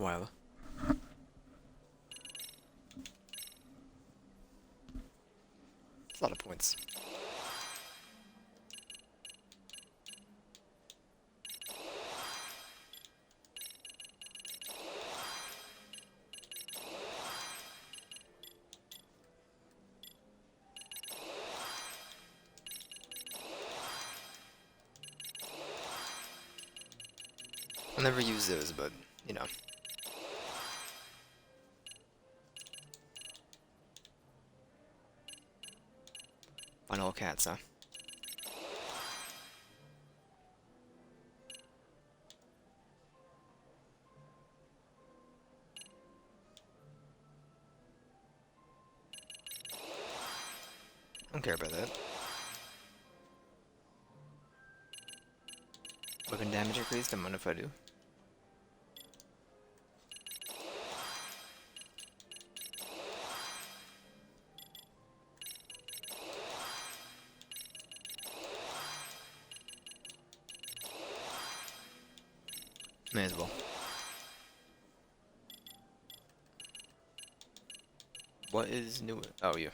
while. It's a lot of points. I'll never use those, but, you know. Fun old cats, huh? Don't care about that. Weapon damage increased, I'm if I do. May as well. What is new? Oh, you.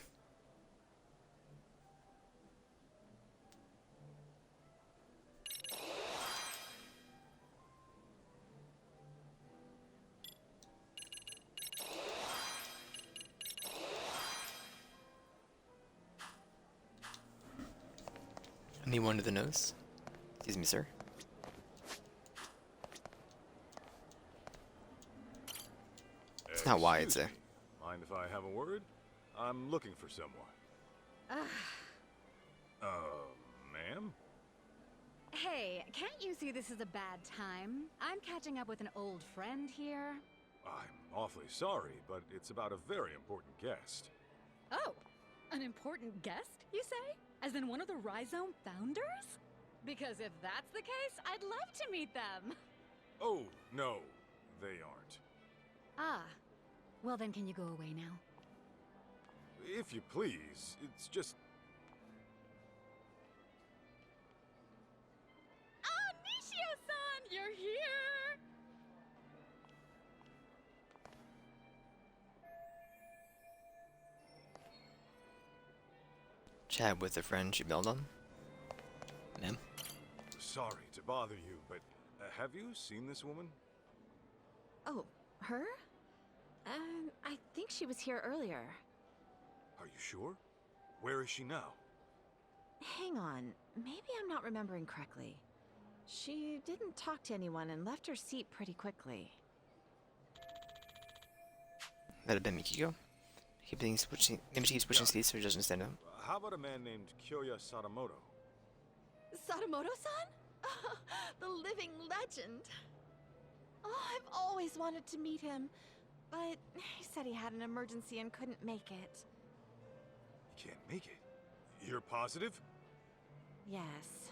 Any one to the nose? Excuse me, sir. It's not why it's a. Mind if I have a word? I'm looking for someone. Ma'am? Hey, can't you see this is a bad time? I'm catching up with an old friend here. I'm awfully sorry, but it's about a very important guest. Oh, an important guest, you say? As in one of the Rhizome founders? Because if that's the case, I'd love to meet them. Oh, no, they aren't. Ah, well then can you go away now? If you please, it's just... Ah, Nishio-san, you're here! Chat with a friend she built on. Ma'am. Sorry to bother you, but have you seen this woman? Oh, her? I think she was here earlier. Are you sure? Where is she now? Hang on, maybe I'm not remembering correctly. She didn't talk to anyone and left her seat pretty quickly. That'd have been Mikiko. Maybe she keeps switching seats so she doesn't stand out. How about a man named Kyoya Sadamoto? Sadamoto-san? The living legend. Oh, I've always wanted to meet him, but he said he had an emergency and couldn't make it. You can't make it. You're positive? Yes.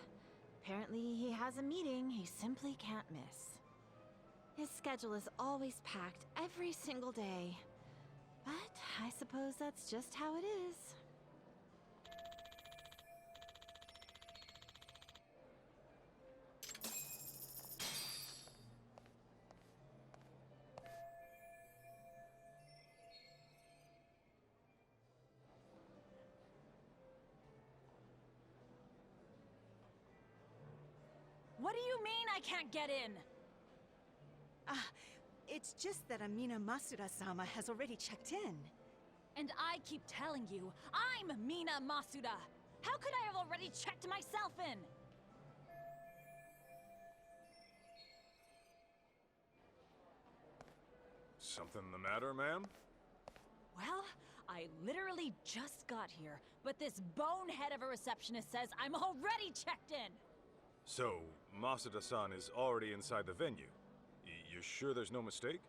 Apparently he has a meeting he simply can't miss. His schedule is always packed every single day. But I suppose that's just how it is. What do you mean I can't get in? It's just that Amina Masuda-sama has already checked in. And I keep telling you, I'm Mina Masuda! How could I have already checked myself in? Something the matter, ma'am? Well, I literally just got here, but this bonehead of a receptionist says I'm already checked in! So, Masuda-san is already inside the venue. You sure there's no mistake?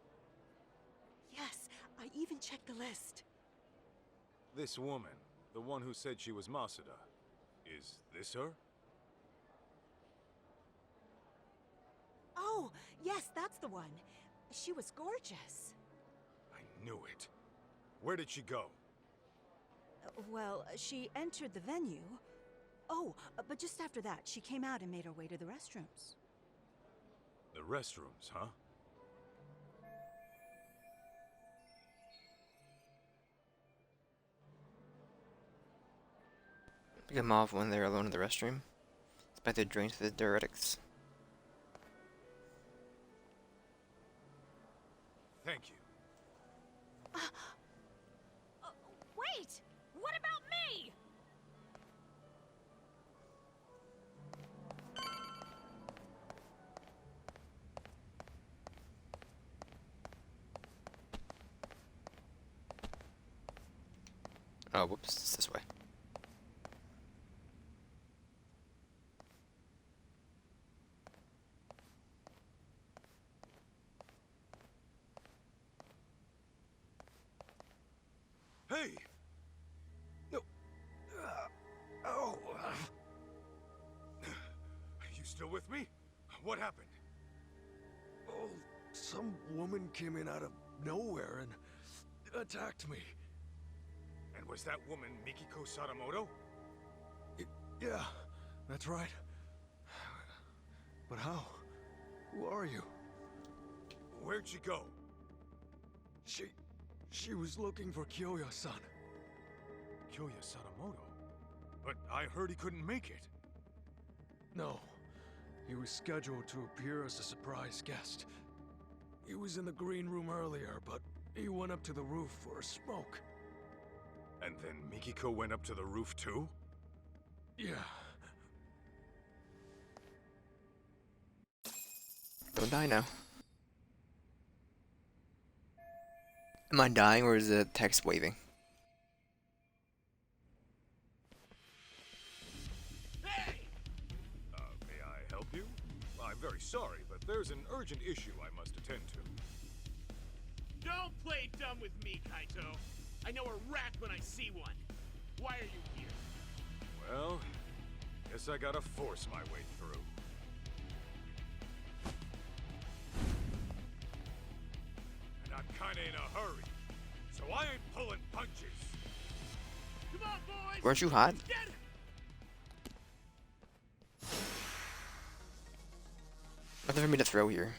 Yes, I even checked the list. This woman, the one who said she was Masuda, is this her? Oh, yes, that's the one. She was gorgeous. I knew it. Where did she go? Well, she entered the venue. Oh, but just after that, she came out and made her way to the restrooms. The restrooms, huh? Pick them off when they're alone in the restroom. Despite their drains to the diuretics. Thank you. Wait! What about me? Oh, whoops, it's this way. Hey! No. Oh. You still with me? What happened? Oh, some woman came in out of nowhere and attacked me. And was that woman Mikiko Sadamoto? Yeah, that's right. But how? Who are you? Where'd she go? She was looking for Kyoya-san. Kyoya Sadamoto? But I heard he couldn't make it. No, he was scheduled to appear as a surprise guest. He was in the green room earlier, but he went up to the roof for a smoke. And then Mikiko went up to the roof too? Yeah. Don't die now. Am I dying or is the text waving? May I help you? I'm very sorry, but there's an urgent issue I must attend to. Don't play dumb with me, Kaito. I know a rat when I see one. Why are you here? Well, guess I gotta force my way through. And I'm kinda in a hurry, so I ain't pulling punches. Come on, boys! Weren't you hot? Get him! Nothing for me to throw here.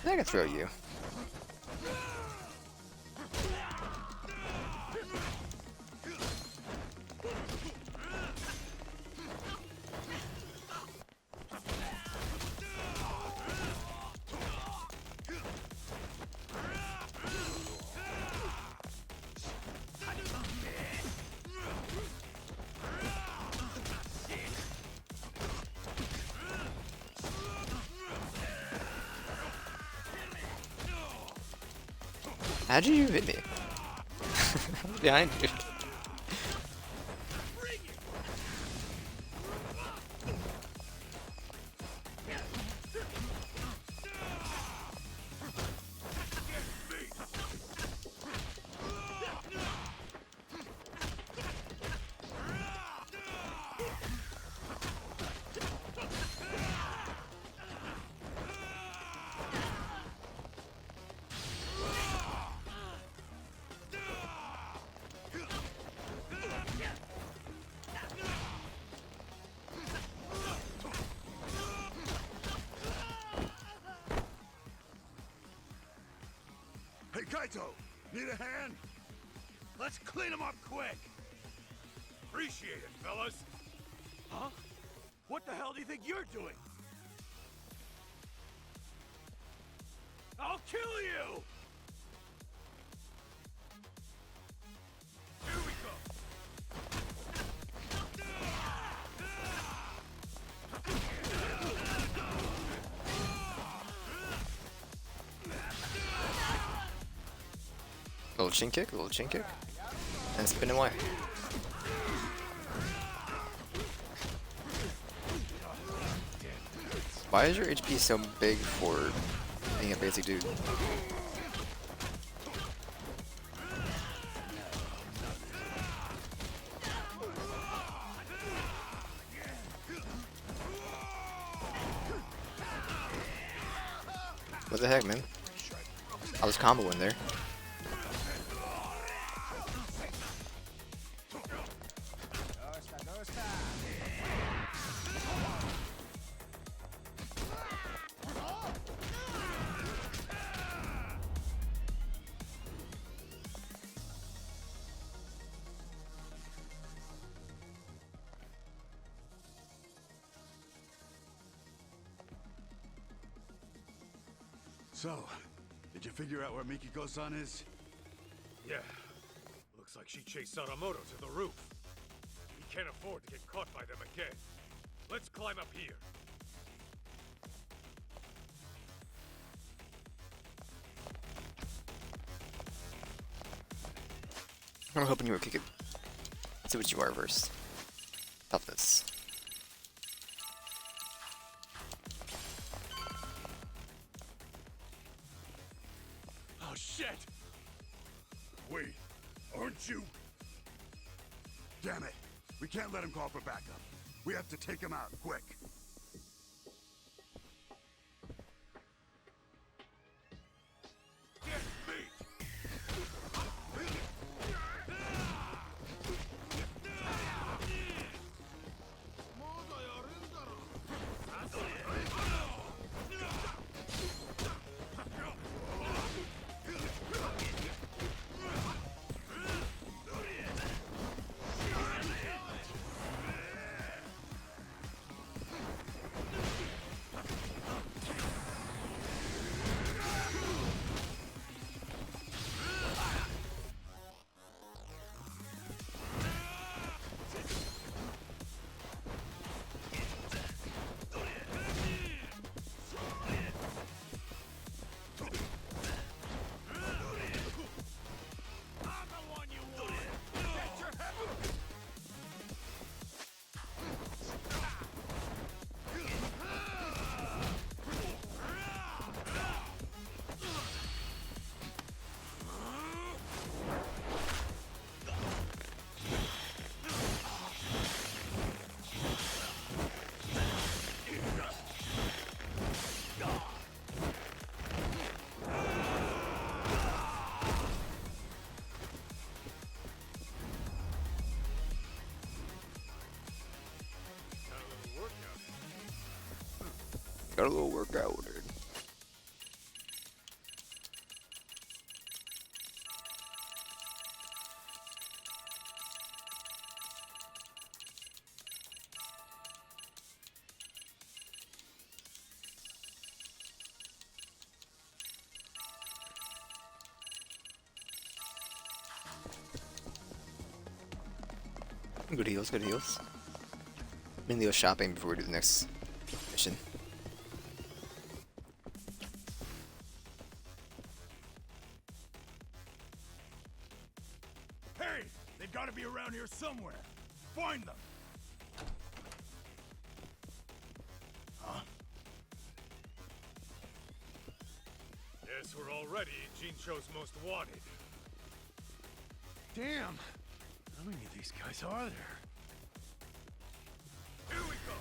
I can throw you. How'd you hit me? Behind you. Hey, Kaito! Need a hand? Let's clean him up quick! Appreciate it, fellas! Huh? What the hell do you think you're doing? I'll kill you! Here we go! Little chin kick, and spin away. Why is your HP so big for being a basic dude? What the heck, man? I was comboing there. So, did you figure out where Mikiko-san is? Yeah. Looks like she chased Sadamoto to the roof. We can't afford to get caught by them again. Let's climb up here. I'm hoping you were kick it. See what you are first. Toughness. Oh shit! Wait, aren't you? Damn it! We can't let him call for backup. We have to take him out, quick. Get beat! Got a little workout, dude. Good heals, good heals. Mainly go shopping before we do the next mission. Hey! They've got to be around here somewhere. Find them! Huh? Yes, we're already Jincho's most wanted. Damn! How many of these guys are there? Here we go!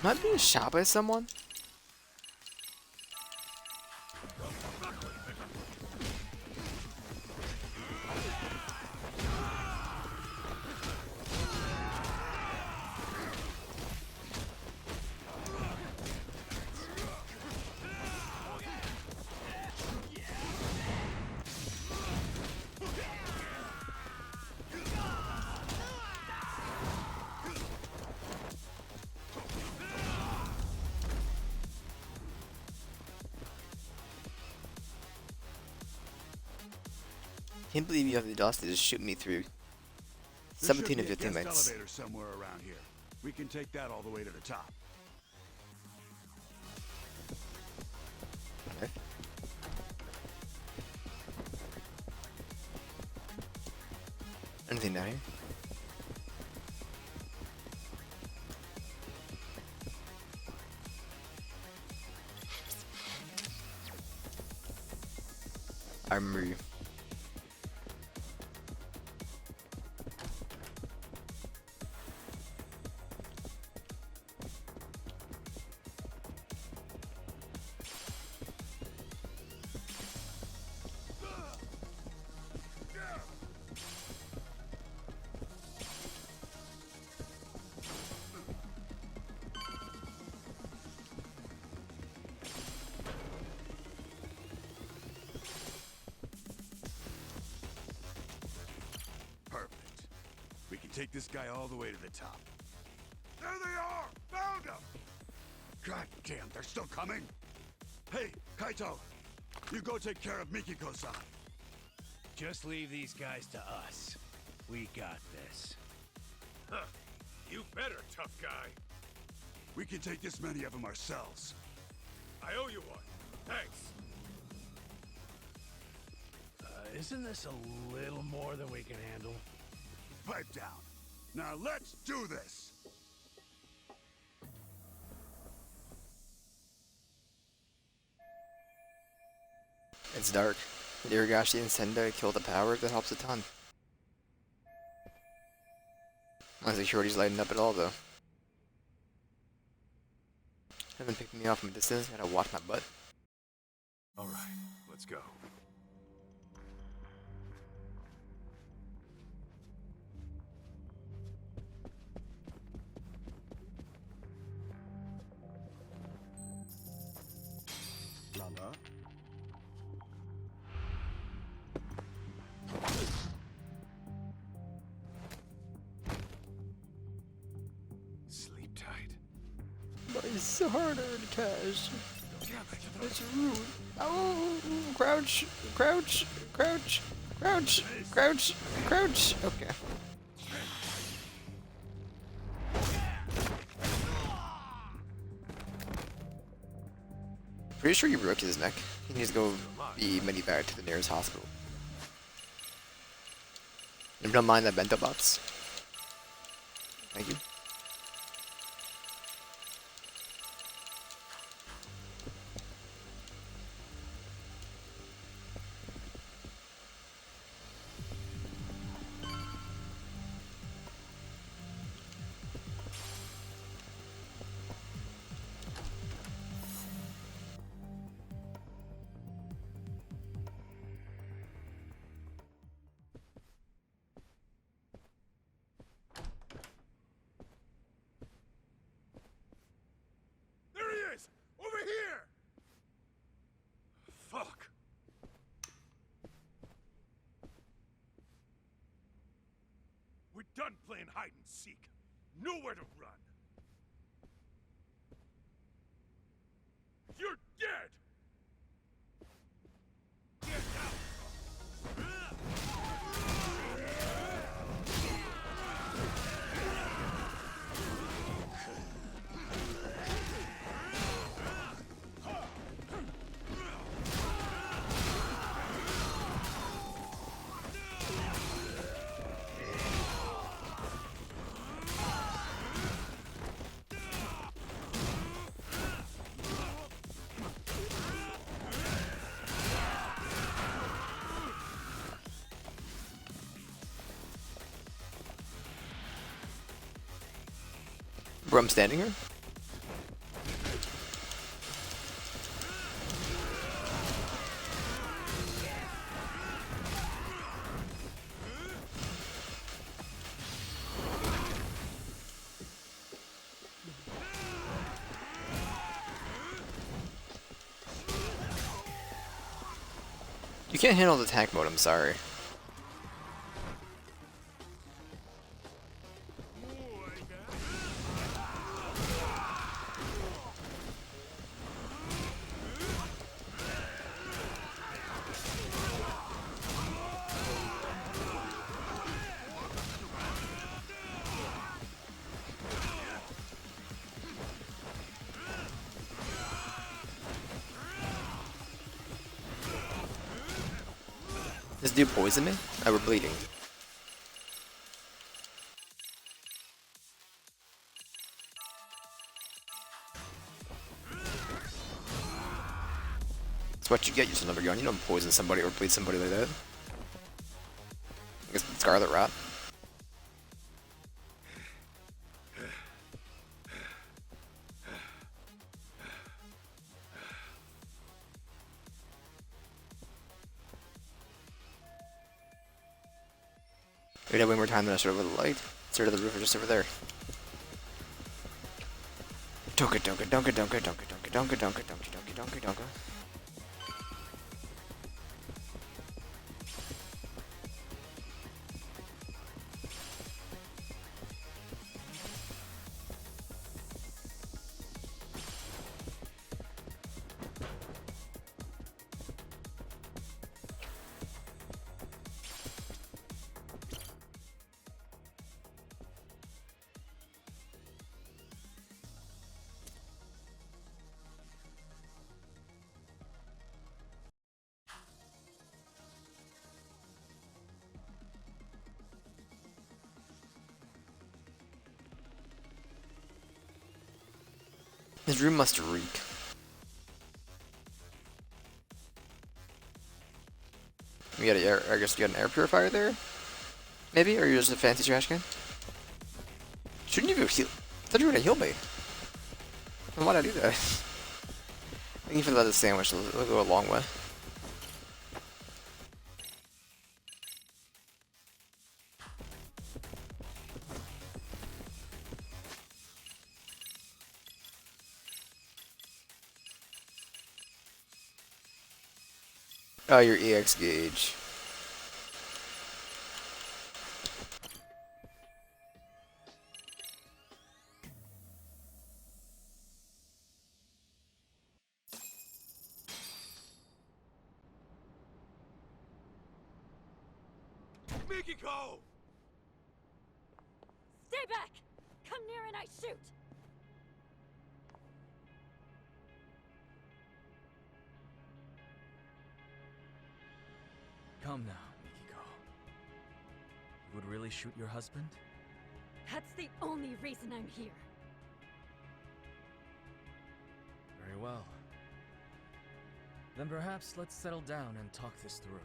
Am I being shot by someone? Can't believe you have the audacity to shoot me through 17 of your teammates. Elevator somewhere around here. We can take that all the way to the top. Okay. Anything down here? I remember you. take this guy all the way to the top. There they are! Found them! God damn, they're still coming! Hey, Kaito! You go take care of Mikiko-san. Just leave these guys to us. We got this. Huh. You better, tough guy. We can take this many of them ourselves. I owe you one. Thanks. Isn't this a little more than we can handle? Pipe down. Now let's do this! It's dark. Iragashi and Senda kill the power that helps a ton. My security's lighting up at all though. Haven't picked me off from a distance, gotta watch my butt. Alright, let's go. Lala? Sleep tight. My hard-earned cash. It's rude. Oh, crouch, crouch, crouch, crouch, crouch, crouch. Okay. Pretty sure he broke his neck. He needs to go be medevaced to the nearest hospital. And don't mind the bento box. Thank you. There he is! Over here! Fuck. We're done playing hide and seek. Nowhere to run. You're dead! Get out! Bro, I'm standing here? You can't handle the tank mode, I'm sorry. This dude poisoned me? I were bleeding. That's what you get, you son of a gun. You don't poison somebody or bleed somebody like that. I guess Scarlet Rot. We have way more time than I should have with the light. Start of the roof or just over there. Donka donka donka donka donka donka donka donka donka donka donka donka. His room must reek. You got I guess you got an air purifier there? Maybe? Or you're just a fancy trash can? Shouldn't you heal? I thought you were gonna heal me. Then why'd I do that? Thank you for the sandwich. It'll go a long way. Oh, your EX gauge. Mikiko! Stay back! Come near and I shoot! Come now, Mikiko. You would really shoot your husband? That's the only reason I'm here. Very well. Then perhaps let's settle down and talk this through.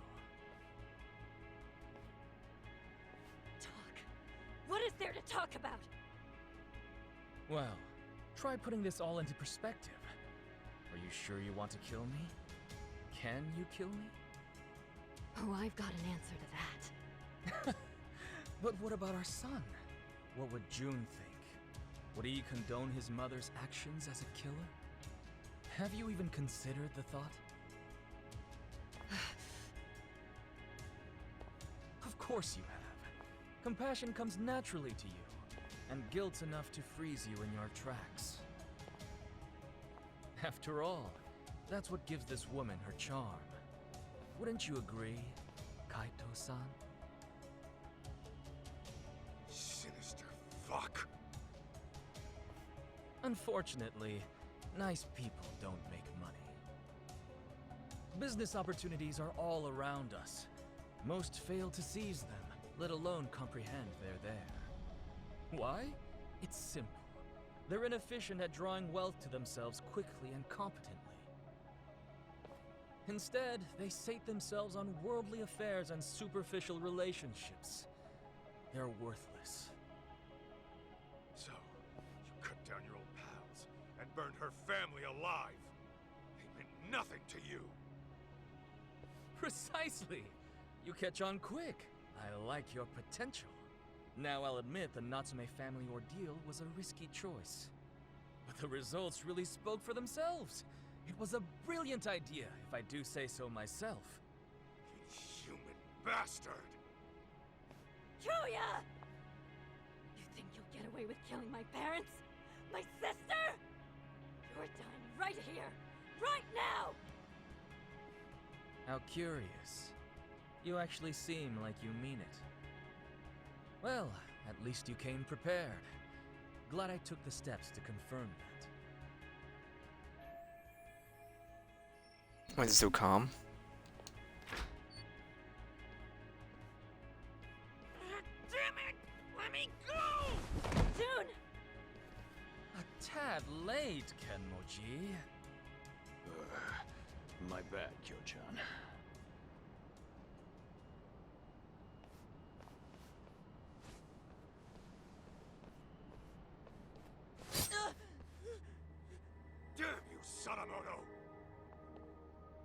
Talk? What is there to talk about? Well, try putting this all into perspective. Are you sure you want to kill me? Can you kill me? Oh, I've got an answer to that. But what about our son? What would June think? Would he condone his mother's actions as a killer? Have you even considered the thought? Of course you have. Compassion comes naturally to you, and guilt enough to freeze you in your tracks. After all, that's what gives this woman her charm. Wouldn't you agree, Kaito-san? Sinister fuck. Unfortunately, nice people don't make money. Business opportunities are all around us. Most fail to seize them, let alone comprehend they're there. Why? It's simple. They're inefficient at drawing wealth to themselves quickly and competently. Instead, they sate themselves on worldly affairs and superficial relationships. They're worthless. So, you cut down your old pals and burned her family alive. They meant nothing to you. Precisely! You catch on quick. I like your potential. Now I'll admit the Natsume family ordeal was a risky choice. But the results really spoke for themselves. It was a brilliant idea, if I do say so myself. Inhuman bastard! Julia! You think you'll get away with killing my parents? My sister? You're dying right here, right now! How curious. You actually seem like you mean it. Well, at least you came prepared. Glad I took the steps to confirm that. Why is it so calm? Damn it! Let me go! June! A tad late, Kenmoji. My bad, Kyo-chan. Damn you, Sadamoto!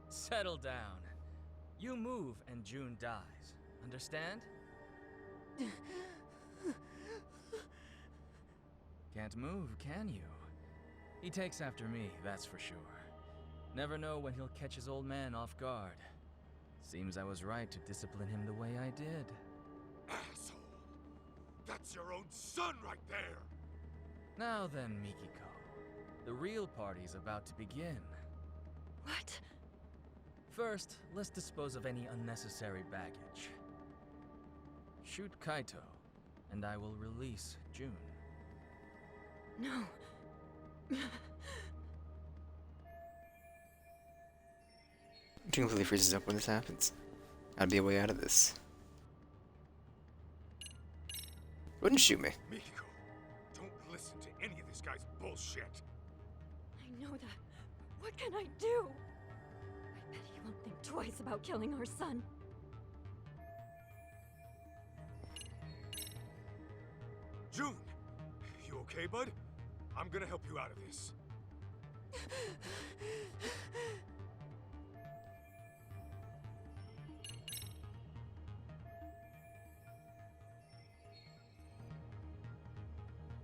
Settle down. You move and June dies. Understand? Can't move, can you? He takes after me, that's for sure. Never know when he'll catch his old man off guard. Seems I was right to discipline him the way I did. Asshole! That's your own son right there! Now then, Mikiko. The real party's about to begin. What? First, let's dispose of any unnecessary baggage. Shoot Kaito, and I will release June. No. June completely freezes up when this happens. Gotta be a way out of this. Wouldn't shoot me. Mikiko, don't listen to any of this guy's bullshit. know that. What can I do? I bet he won't think twice about killing our son. June! You okay, bud? I'm gonna help you out of this.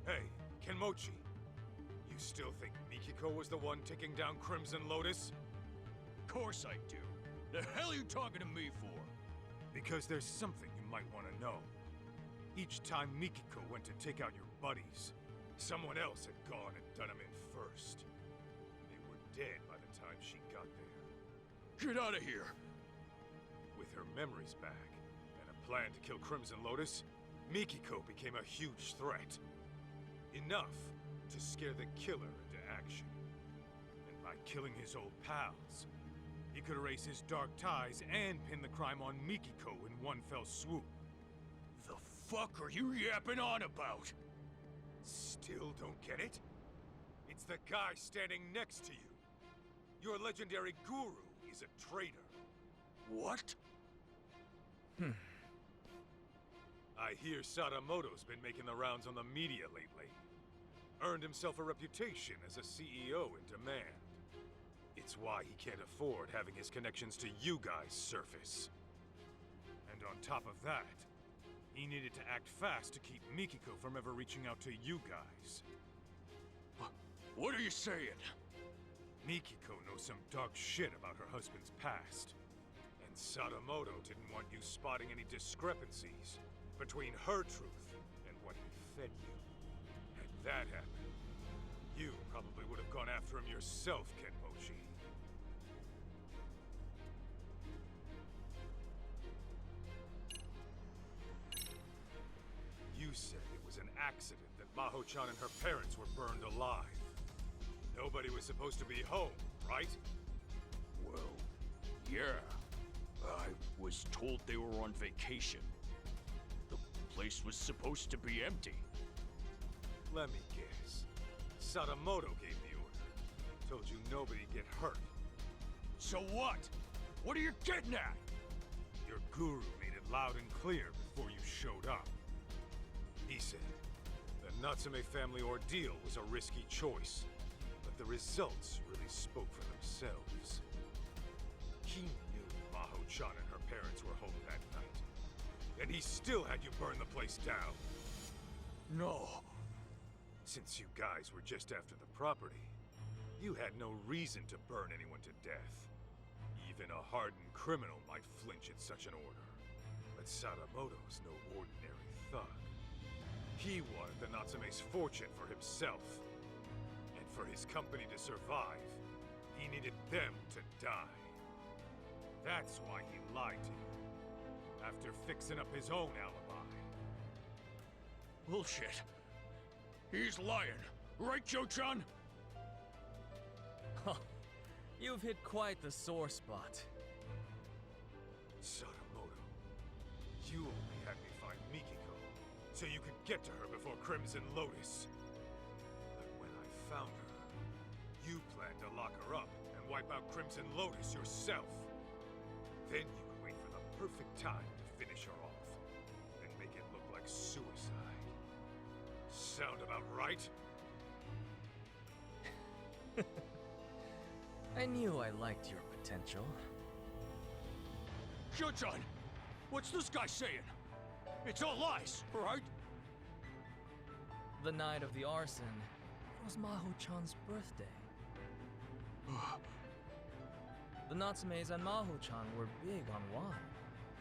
Hey, Kenmochi. You still think Mikiko was the one taking down Crimson Lotus? Course I do. The hell are you talking to me for? Because there's something you might want to know. Each time Mikiko went to take out your buddies, someone else had gone and done him in first. They were dead by the time she got there. Get out of here! With her memories back, and a plan to kill Crimson Lotus, Mikiko became a huge threat. Enough to scare the killer into action. And by killing his old pals, he could erase his dark ties and pin the crime on Mikiko in one fell swoop. The fuck are you yapping on about? Still don't get it? It's the guy standing next to you. Your legendary guru is a traitor. What? I hear Sadamoto's been making the rounds on the media lately. Earned himself a reputation as a CEO in demand. It's why he can't afford having his connections to you guys surface. And on top of that, he needed to act fast to keep Mikiko from ever reaching out to you guys. What are you saying? Mikiko knows some dark shit about her husband's past. And Sadamoto didn't want you spotting any discrepancies between her truth and what he fed you. Had that happened, you probably would have gone after him yourself, Kenmochi. You said it was an accident that Maho-chan and her parents were burned alive. Nobody was supposed to be home, right? Well, yeah. I was told they were on vacation. The place was supposed to be empty. Let me guess. Sadamoto gave the order. Told you nobody'd get hurt. So what? What are you getting at? Your guru made it loud and clear before you showed up. He said the Natsume family ordeal was a risky choice, but the results really spoke for themselves. He knew Maho-chan and her parents were home that night, and he still had you burn the place down. No. Since you guys were just after the property, you had no reason to burn anyone to death. Even a hardened criminal might flinch at such an order. But Sadamoto's no ordinary thug. He wanted the Natsume's fortune for himself. And for his company to survive, he needed them to die. That's why he lied to you, after fixing up his own alibi. Bullshit. He's lying. Right, Joe-chan? You've hit quite the sore spot. Sadamoto, you only had me find Mikiko, so you could get to her before Crimson Lotus. But when I found her, you planned to lock her up and wipe out Crimson Lotus yourself. Then you would wait for the perfect time to finish her off, and make it look like suicide. Sound about right? I knew I liked your potential. Joe-chan! What's this guy saying? It's all lies, right? The night of the arson, it was Maho-chan's birthday. The Natsumes and Maho-chan were big on wine,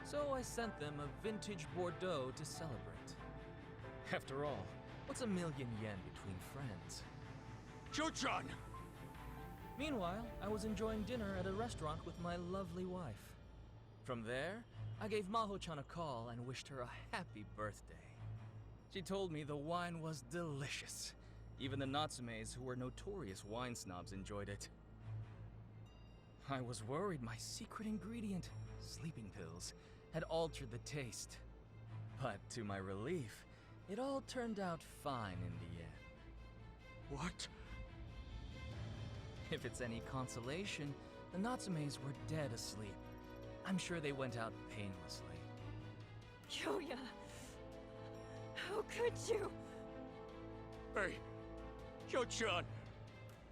so I sent them a vintage Bordeaux to celebrate. After all, what's a million yen between friends? Joe-chan! Meanwhile, I was enjoying dinner at a restaurant with my lovely wife. From there, I gave Maho-chan a call and wished her a happy birthday. She told me the wine was delicious. Even the Natsumes, who were notorious wine snobs, enjoyed it. I was worried my secret ingredient, sleeping pills, had altered the taste. But to my relief, it all turned out fine in the end. What? If it's any consolation, the Natsumes were dead asleep. I'm sure they went out painlessly. Kyoya, how could you? Hey, Yo-chan.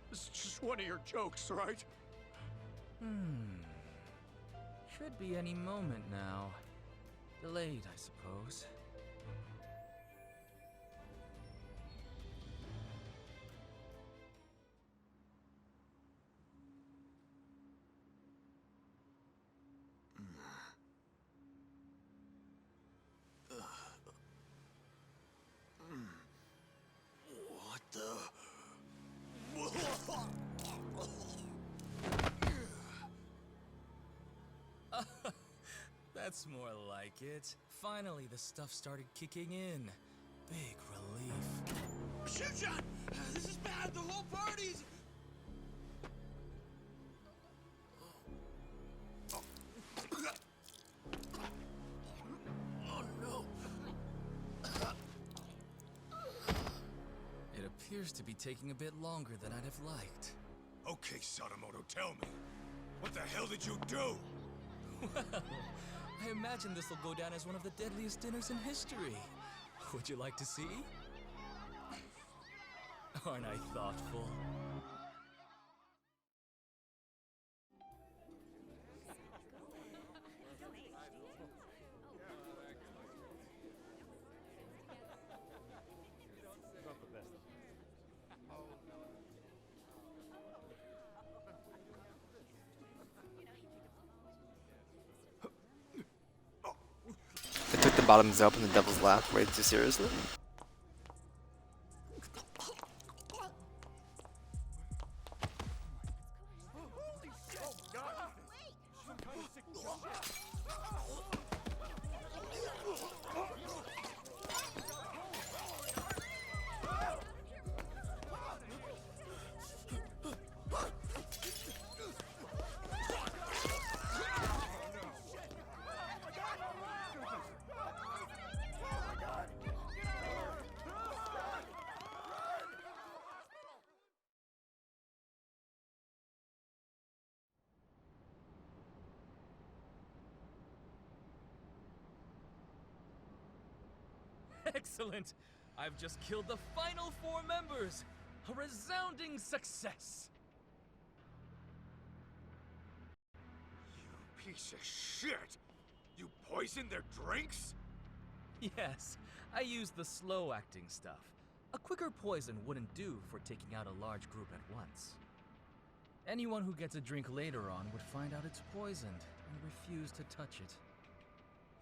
This is just one of your jokes, right? Should be any moment now. Delayed, I suppose. What the? That's more like it. Finally, the stuff started kicking in. Big relief. Shoot-shot! This is bad! The whole party's... Oh no. It appears to be taking a bit longer than I'd have liked. Okay, Sadamoto, tell me. What the hell did you do? Well, I imagine this will go down as one of the deadliest dinners in history. Would you like to see? Aren't I thoughtful? They took the bottoms up and the devil's laugh way too seriously. Excellent! I've just killed the final 4 members! A resounding success! You piece of shit! You poisoned their drinks? Yes, I used the slow-acting stuff. A quicker poison wouldn't do for taking out a large group at once. Anyone who gets a drink later on would find out it's poisoned and refuse to touch it.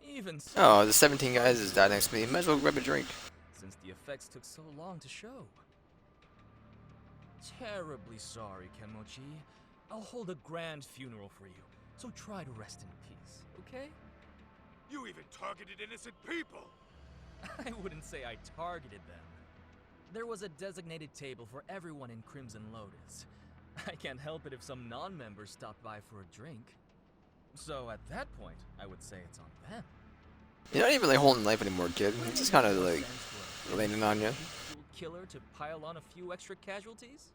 Even so, Oh, the 17 guys just died next to me. Might as well grab a drink. since the effects took so long to show. Terribly sorry, Kenmochi. I'll hold a grand funeral for you, so try to rest in peace, okay? You even targeted innocent people! I wouldn't say I targeted them. There was a designated table for everyone in Crimson Lotus. I can't help it if some non-members stopped by for a drink. So at that point, I would say it's on them. You're not even like holding life anymore, kid. It's just kind of like leaning on you. Killer to pile on a few extra casualties?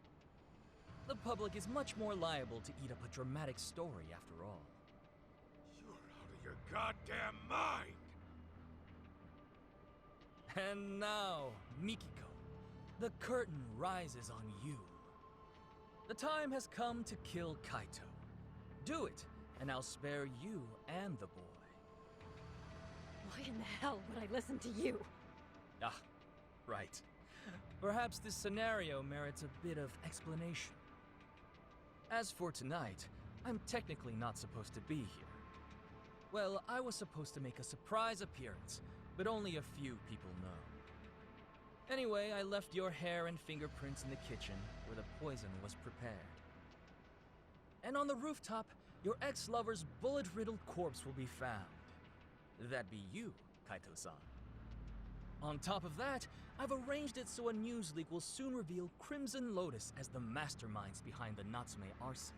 The public is much more liable to eat up a dramatic story after all. You're out of your goddamn mind! And now, Mikiko, the curtain rises on you. The time has come to kill Kaito. Do it, and I'll spare you and the boy. Why in the hell would I listen to you? Ah, right. Perhaps this scenario merits a bit of explanation. As for tonight, I'm technically not supposed to be here. Well, I was supposed to make a surprise appearance, but only a few people know. Anyway, I left your hair and fingerprints in the kitchen, where the poison was prepared. And on the rooftop, your ex-lover's bullet-riddled corpse will be found. That'd be you, Kaito-san. On top of that, I've arranged it so a news leak will soon reveal Crimson Lotus as the masterminds behind the Natsume arson.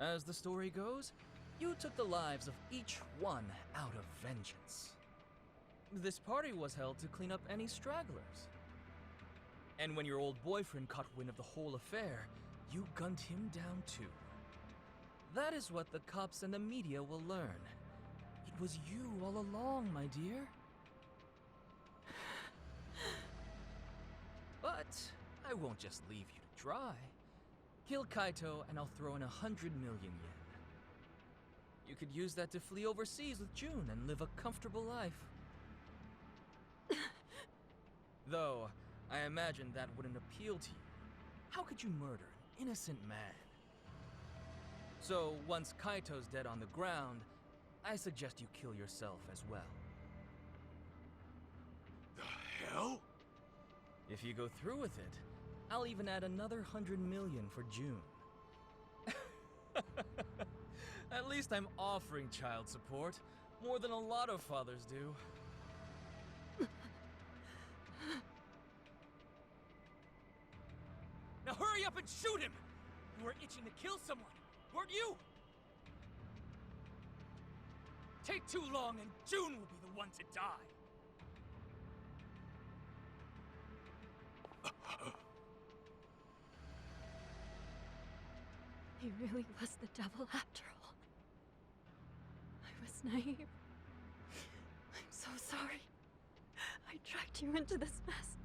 As the story goes, you took the lives of each one out of vengeance. This party was held to clean up any stragglers. And when your old boyfriend caught wind of the whole affair, you gunned him down too. That is what the cops and the media will learn. It was you all along, my dear. But I won't just leave you to dry. Kill Kaito and I'll throw in 100 million yen. You could use that to flee overseas with June and live a comfortable life. Though, I imagine that wouldn't appeal to you. How could you murder an innocent man? So, once Kaito's dead on the ground, I suggest you kill yourself as well. The hell? If you go through with it, I'll even add another 100 million for June. At least I'm offering child support, more than a lot of fathers do. Now hurry up and shoot him! You were itching to kill someone, weren't you? Take too long and June will be the one to die. He really was the devil after all. I was naive. I'm so sorry. I dragged you into this mess.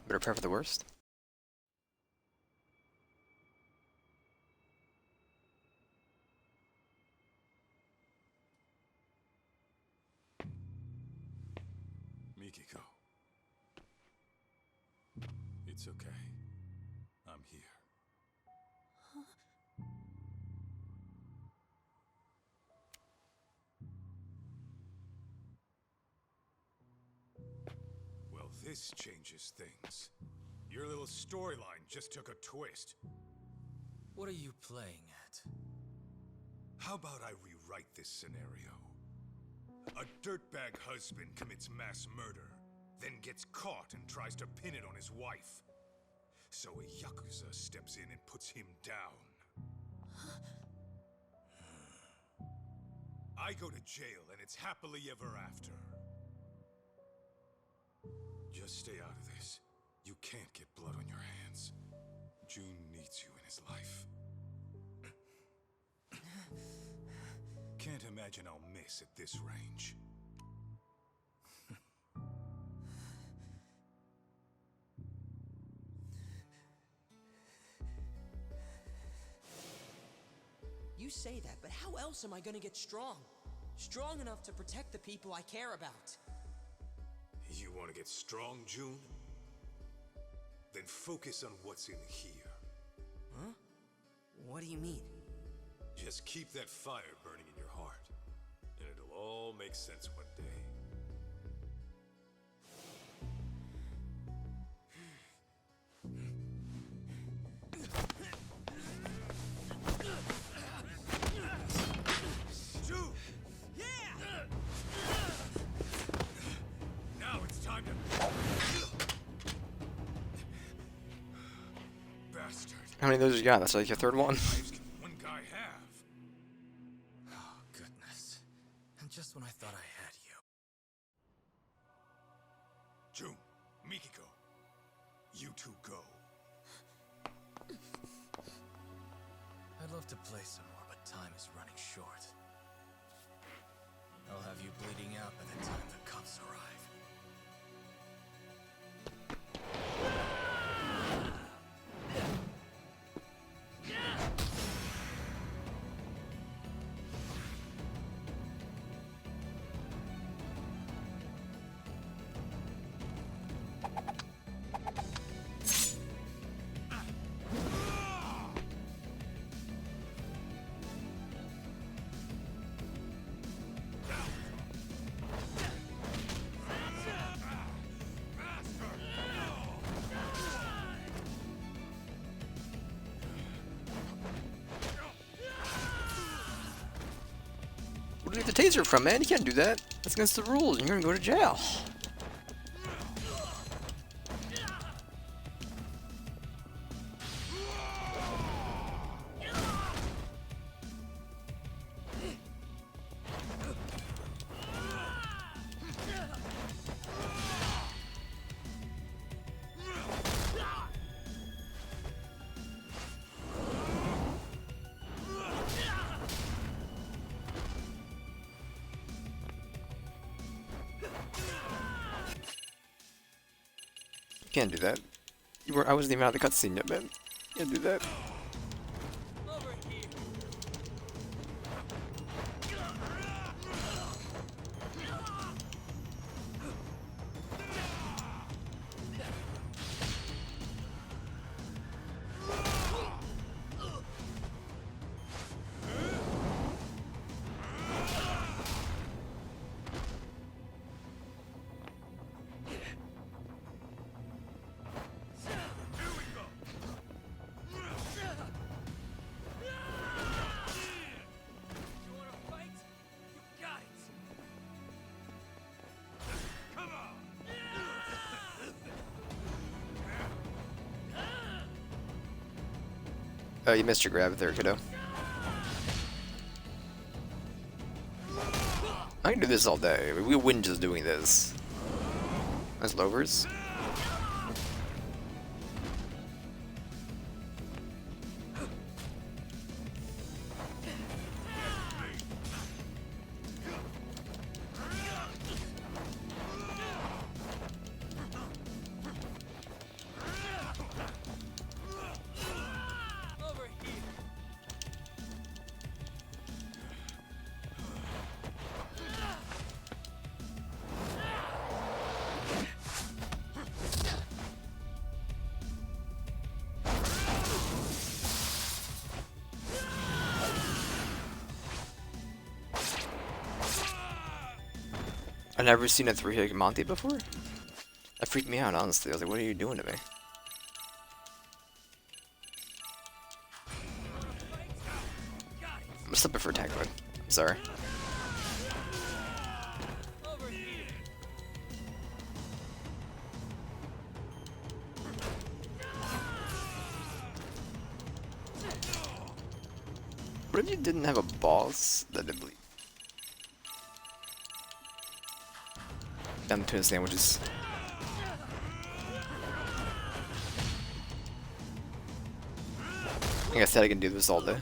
Better prepare for the worst. Mikiko. It's okay. I'm here. Well, this changes things. Your little storyline just took a twist. What are you playing at? How about I rewrite this scenario? A dirtbag husband commits mass murder, then gets caught and tries to pin it on his wife. So a Yakuza steps in and puts him down. I go to jail and it's happily ever after. Just stay out of this. You can't get blood on your hands. June needs you in his life. Can't imagine I'll miss at this range. You say that, but how else am I gonna get strong? Strong enough to protect the people I care about. You want to get strong, June? Then focus on what's in here. Huh? What do you mean? Just keep that fire burning in your heart, and it'll all make sense one day. June! Yeah! Now it's time to... Bastard. How many of those you got? That's like your third one. Knives can one guy have? Oh, goodness. And just when I thought I had you. June, Mikiko, you two go. I'd love to play some more, but time is running short. I'll have you bleeding out by the time the cops arrive. Where did you get the taser from, man? You can't do that. That's against the rules. You're gonna go to jail. Can't do that. You were. I wasn't even out of the cutscene yet, man. Can't do that. Over here. You wanna fight? You got it. Oh, you missed your grab there, kiddo. I can do this all day. We win just doing this. As lovers. Over here. I've never seen a 3-hit Monty before. That freaked me out, honestly. I was like, what are you doing to me? I'm slipping for attack mode. I'm sorry. Over here. What if you didn't have a boss that did bleed? Down the tuna sandwiches. Like I said, I can do this all day.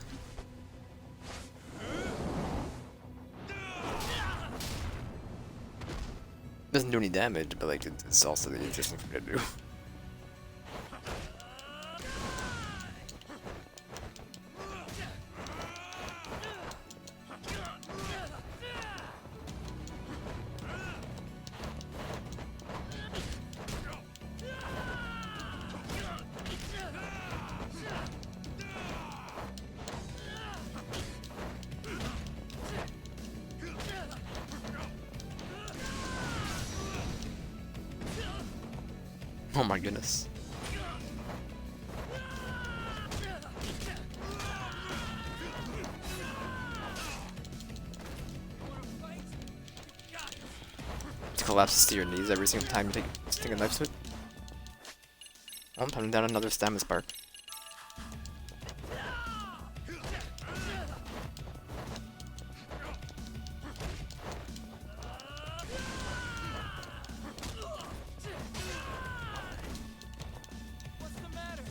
Doesn't do any damage, but like it's also the interesting thing to do. Oh my goodness. It collapses to your knees every single time you take a knife to it. Oh, I'm putting down another stamina spark. What's the matter?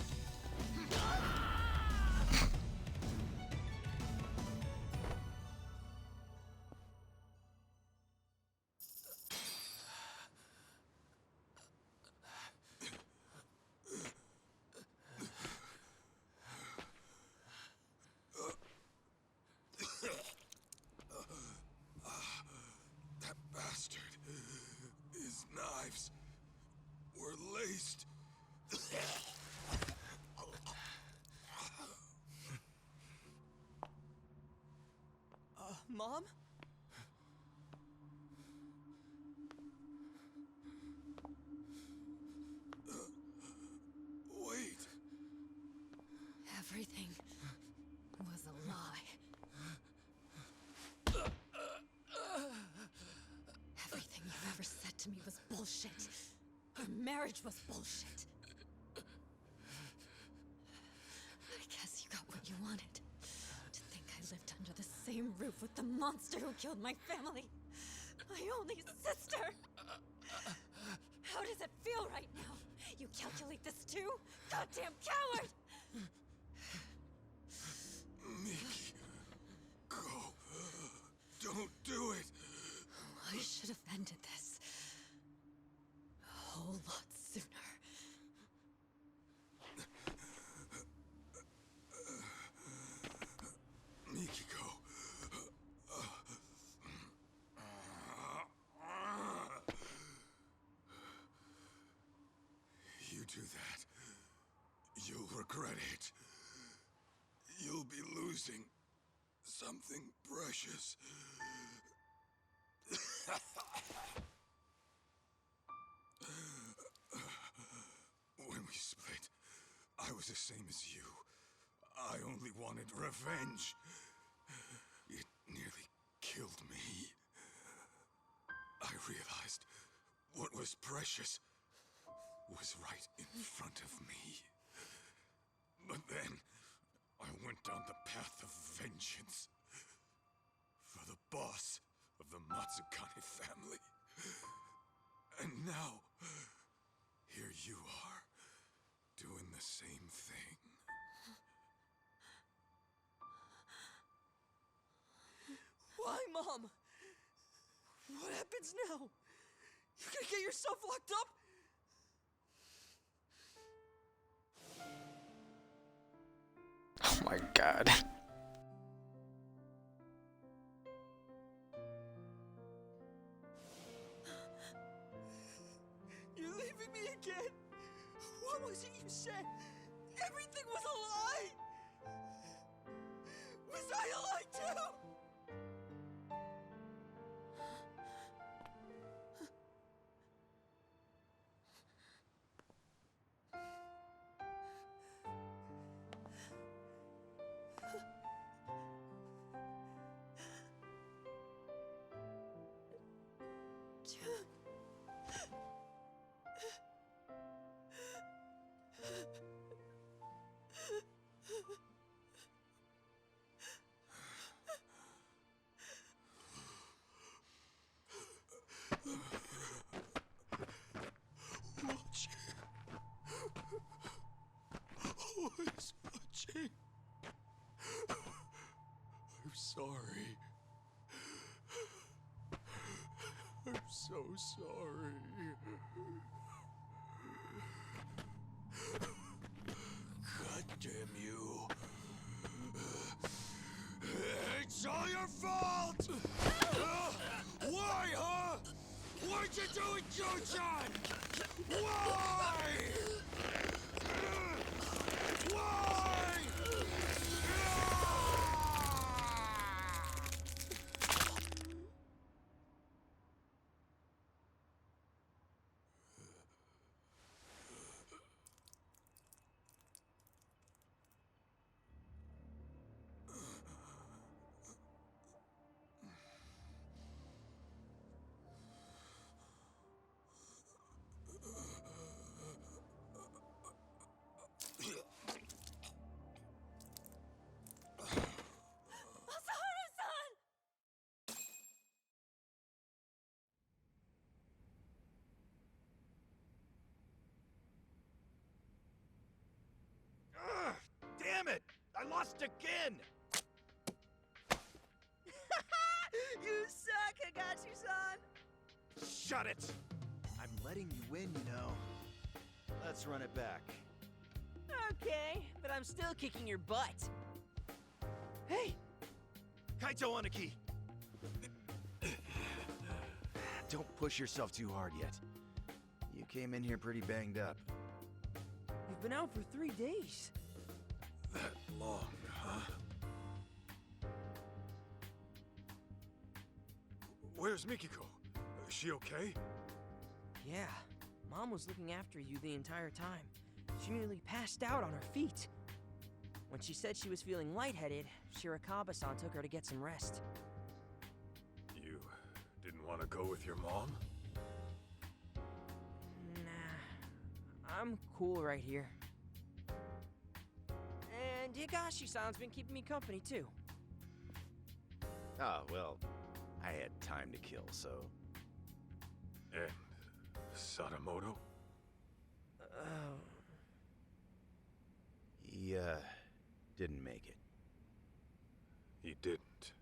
That bastard. His knives were laced. Mom? Wait. Everything was a lie. Everything you've ever said to me was bullshit. Our marriage was bullshit. I guess you got what you wanted. To think I lived under the same roof with the monster who killed my family. My only sister. How does it feel right now? You calculate this too? Goddamn coward! Miki. Go. Don't do it. I should have ended this a whole lot sooner. do that. You'll regret it. You'll be losing something precious. When we split, I was the same as you. I only wanted revenge. It nearly killed me. I realized what was precious was right in front of me. But then, I went down the path of vengeance. For the boss of the Matsukane family. And now, here you are, doing the same thing. Why, Mom? What happens now? You're gonna get yourself locked up? Oh my god. You're leaving me again? What was it you said? Everything was a lie! Was I a lie too? Always watching. I'm sorry. I'm so sorry. God damn you. It's all your fault! Why, huh? Why'd you do it, Joe-chan? Why? Why? Damn it! I lost again! You suck, Higashi-san! Shut it! I'm letting you win, you know. Let's run it back. Okay, but I'm still kicking your butt. Hey! Kaito Aniki! Don't push yourself too hard yet. You came in here pretty banged up. You've been out for 3 days. That long, huh? Where's Mikiko? Is she okay? Yeah, Mom was looking after you the entire time. She nearly passed out on her feet. When she said she was feeling lightheaded, Shirakawa-san took her to get some rest. You didn't want to go with your mom? Nah, I'm cool right here. And Higashi-san's been keeping me company, too. Oh, well, I had time to kill, so... And Sadamoto? He, didn't make it. He didn't.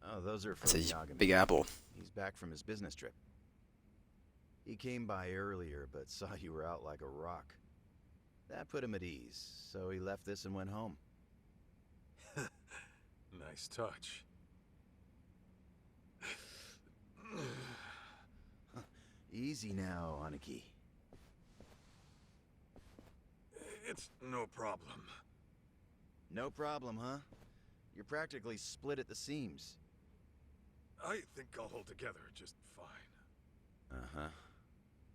Oh, those are That's from a Yagami. big apple. He's back from his business trip. He came by earlier, but saw you were out like a rock. That put him at ease, so he left this and went home. Nice touch. Easy now, Aniki. It's no problem. No problem, huh? You're practically split at the seams. I think I'll hold together just fine. Uh-huh.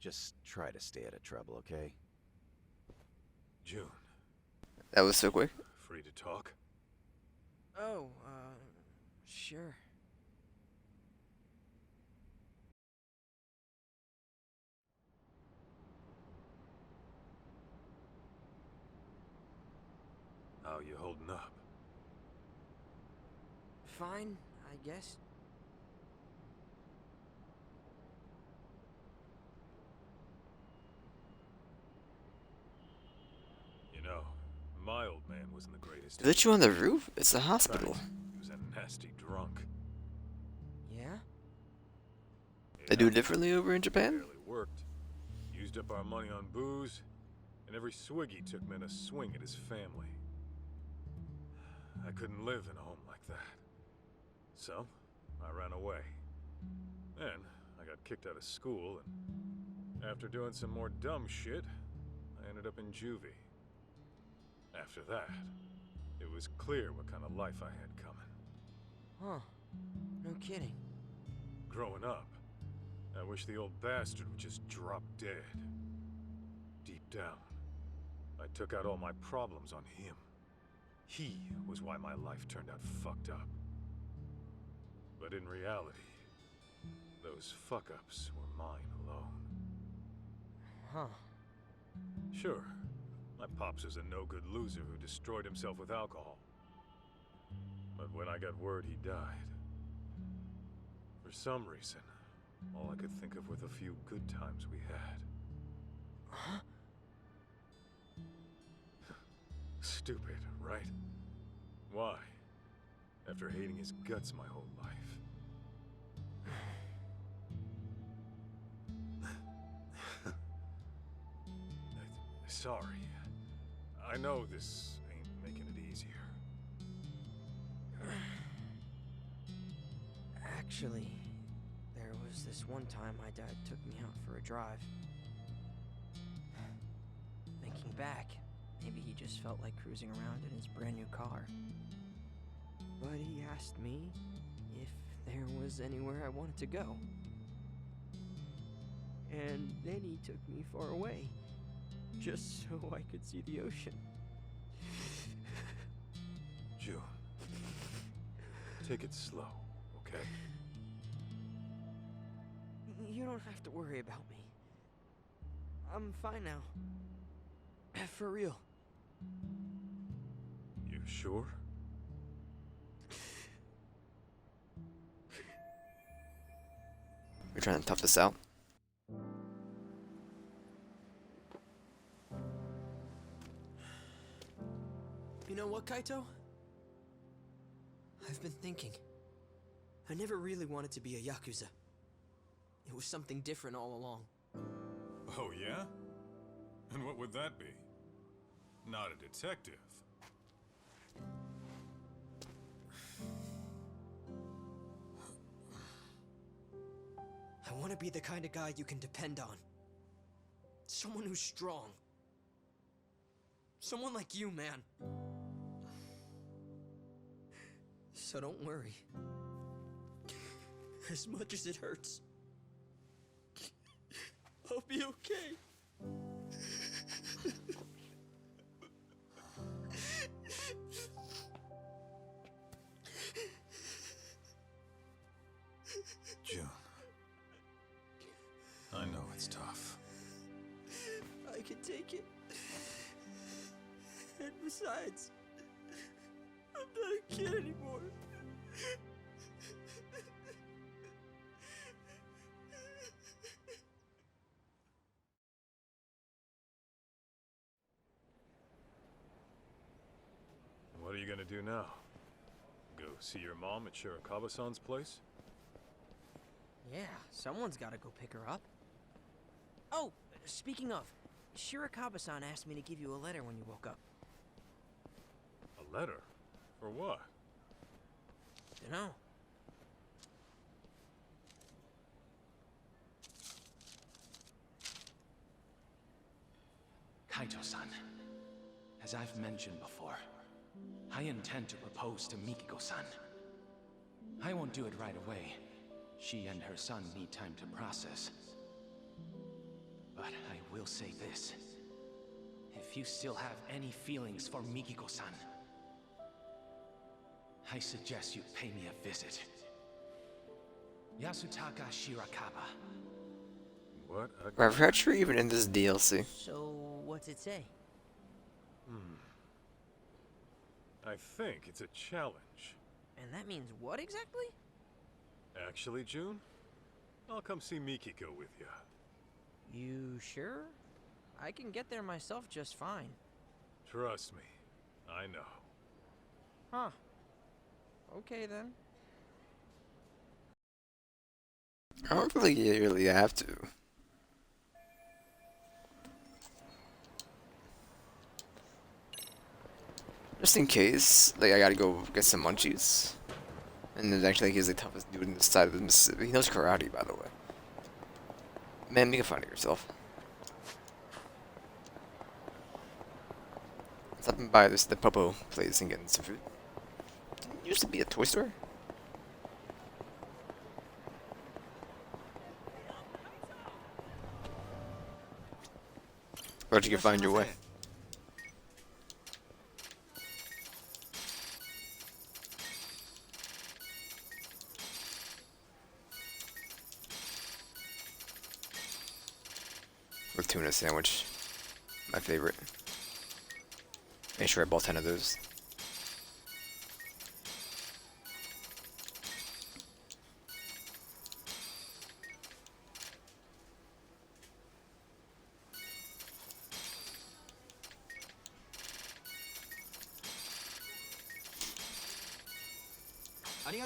Just try to stay out of trouble, okay? June, That was so quick. free to talk? Oh, sure. How you holding up? Fine, I guess. You know, my old man wasn't the greatest. They let you on the roof? It's the In hospital. fact, he was a nasty drunk. Yeah? They do it differently over in Japan? Barely worked. Used up our money on booze, and every swig he took meant a swing at his family. I couldn't live in a home like that. So, I ran away. Then, I got kicked out of school, and after doing some more dumb shit, I ended up in juvie. After that, it was clear what kind of life I had coming. Huh. No kidding. Growing up, I wish the old bastard would just drop dead. Deep down, I took out all my problems on him. He was why my life turned out fucked up. But in reality, those fuck-ups were mine alone. Huh. Sure, my pops was a no-good loser who destroyed himself with alcohol. But when I got word he died, for some reason, all I could think of were the few good times we had. Huh? Stupid, right? Why? After hating his guts my whole life. Sorry. I know this ain't making it easier. Actually, there was this one time my dad took me out for a drive. Thinking back, maybe he just felt like cruising around in his brand new car. But he asked me if there was anywhere I wanted to go. And then he took me far away, just so I could see the ocean. June, take it slow, okay? You don't have to worry about me. I'm fine now. For real. You sure? We're trying to tough this out. You know what, Kaito? I've been thinking. I never really wanted to be a Yakuza. It was something different all along. Oh, yeah? And what would that be? Not a detective. I want to be the kind of guy you can depend on. Someone who's strong. Someone like you, man. So don't worry. As much as it hurts, I'll be okay. June. I know it's tough. I can take it. And besides, I'm not a kid anymore. What are you gonna do now? Go see your mom at Shirakawa-san's place? Yeah, someone's gotta go pick her up. Oh, speaking of, Shirakawa-san asked me to give you a letter when you woke up. A letter? For what? Dunno. Kaito-san, as I've mentioned before, I intend to propose to Mikiko-san. I won't do it right away. She and her son need time to process. But I will say this. If you still have any feelings for Mikiko-san, I suggest you pay me a visit. Yasutaka Shirakaba. What a... Reverend even in this DLC. So, what's it say? I think it's a challenge. And that means what exactly? Actually, June, I'll come see Mikiko with you. You sure? I can get there myself just fine. Trust me, I know. Huh. Okay then. I don't really have to. Just in case, like I gotta go get some munchies. And then actually he's the toughest dude in this side of the Mississippi. He knows karate, by the way. Man, make fun of yourself. Stopping by the Popo place and getting some food. It used to be a toy store. But you can find your way. With tuna sandwich. My favorite. Make sure I bought 10 of those.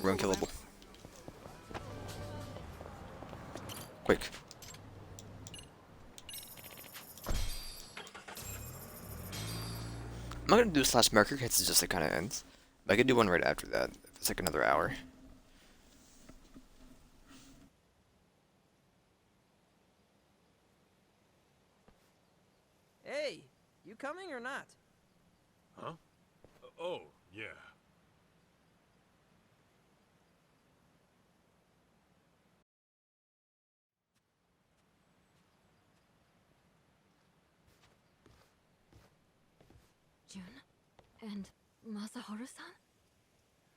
We're unkillable. Quick. I'm not gonna do slash marker because it just like kind of ends. But I could do one right after that. If it's like another hour. Hey, you coming or not? Huh? Oh, yeah. June? And Masaharu-san?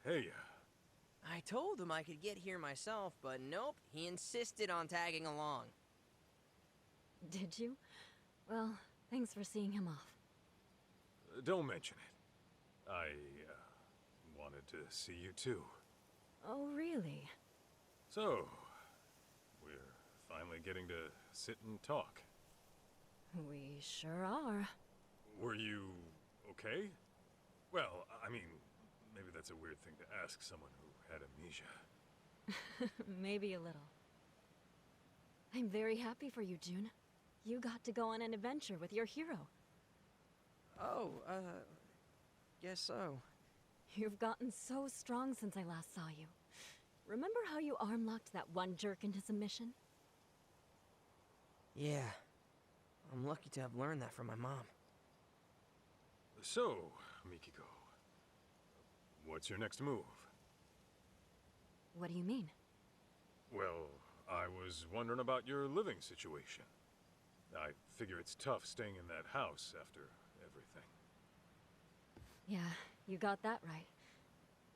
Hey, I told him I could get here myself, but nope, he insisted on tagging along. Did you? Well, thanks for seeing him off. don't mention it. I, wanted to see you too. Oh, really? So, we're finally getting to sit and talk. We sure are. Were you okay? Well, I mean, maybe that's a weird thing to ask someone who had amnesia. Maybe a little. I'm very happy for you, June. You got to go on an adventure with your hero. Oh, guess so. You've gotten so strong since I last saw you. Remember how you arm-locked that one jerk into submission? Yeah. I'm lucky to have learned that from my mom. So, Mikiko, what's your next move? What do you mean? Well, I was wondering about your living situation. I figure it's tough staying in that house after everything. Yeah, you got that right.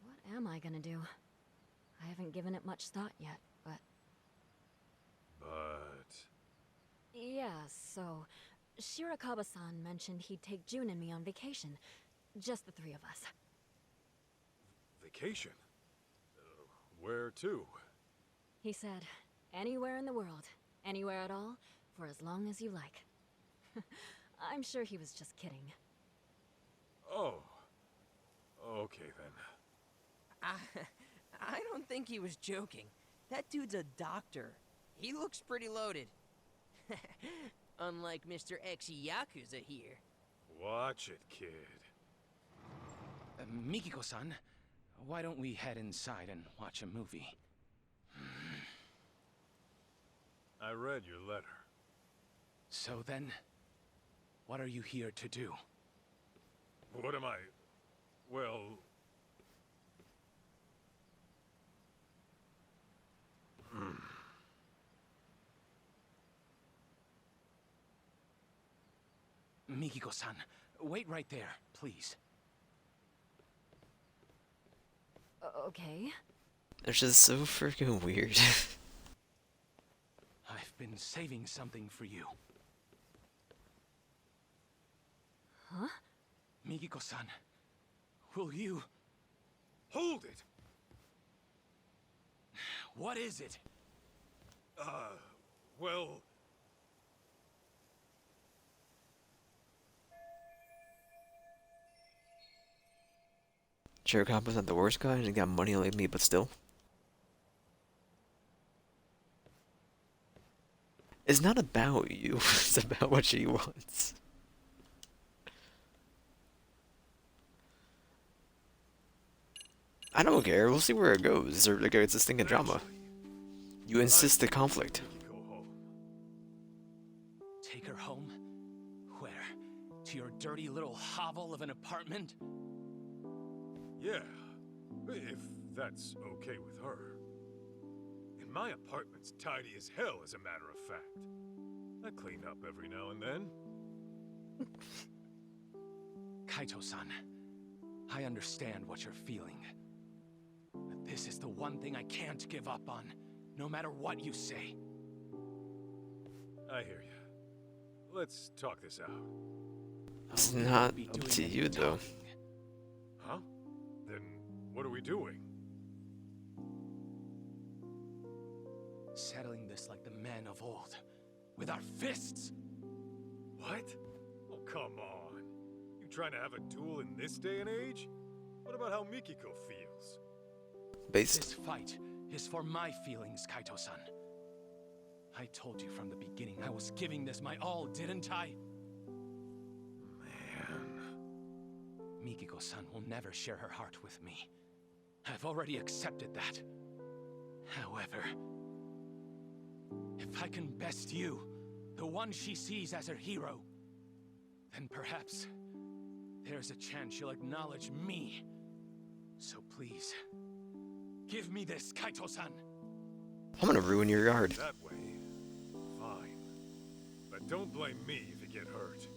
What am I gonna do? I haven't given it much thought yet, but... But... Yeah, so... Shirakawa-san mentioned he'd take June and me on vacation. Just the three of us. Vacation? Where to? He said, anywhere in the world, anywhere at all, for as long as you like. I'm sure he was just kidding. Oh. Okay then. I don't think he was joking. That dude's a doctor. He looks pretty loaded. Unlike Mr. X Yakuza here. Watch it, kid. Mikiko-san, why don't we head inside and watch a movie? I read your letter. So then, What are you here to do? What am I? Well... Mikiko-san, wait right there, please. Okay. They're just so freaking weird. I've been saving something for you. Huh? Mikiko-san, will you... Hold it! What is it? Well... Chiricahpa's not the worst guy, and he got money like me, but still. It's not about you, it's about what she wants. I don't care, we'll see where it goes, or like it's a stinking drama. You insist the conflict. Take her home? Where? To your dirty little hovel of an apartment? Yeah, if that's okay with her. And my apartment's tidy as hell, as a matter of fact. I clean up every now and then. Kaito-san, I understand what you're feeling. But this is the one thing I can't give up on, no matter what you say. I hear you. Let's talk this out. It's not up to you, though. Huh? Then what are we doing? Settling this like the men of old, with our fists. What? Oh, come on. You trying to have a duel in this day and age? What about how Mikiko feels? Based. This fight is for my feelings, Kaito-san. I told you from the beginning I was giving this my all, didn't I? Man. Mikiko-san will never share her heart with me. I've already accepted that. However, if I can best you, the one she sees as her hero, then perhaps there's a chance she'll acknowledge me. So please, give me this, Kaito-san. I'm gonna ruin your yard. That way. Fine. But don't blame me if you get hurt.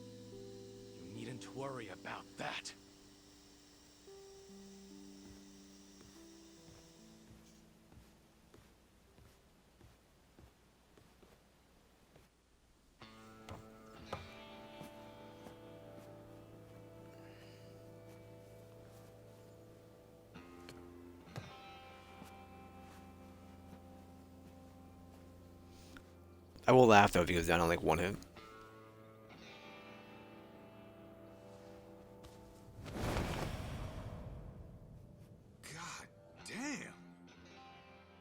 You needn't worry about that. I will laugh though if he goes down on like one hit. God damn!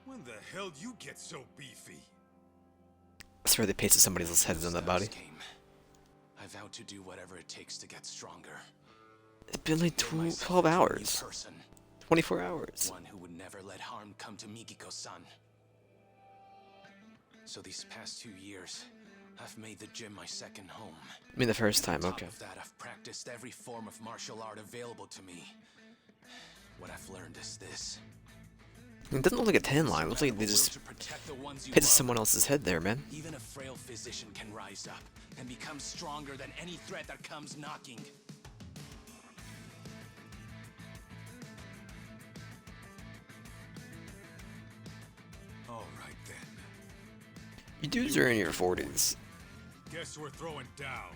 When the hell you get so beefy? I swear they pasted somebody else's heads on that body. I vow to do whatever it takes to get stronger. It's been like 12 hours. 24 hours. One who would never let harm come to Mikiko-san. So these past 2 years, I've made the gym my second home. I mean the first time, On okay. top of that, I've practiced every form of martial art available to me. What I've learned is this. It doesn't look like a tan line. It looks like they just hit someone else's head there, man. Even a frail physician can rise up and become stronger than any threat that comes knocking. All right then. You dudes are in your 40s. Guess we're throwing down.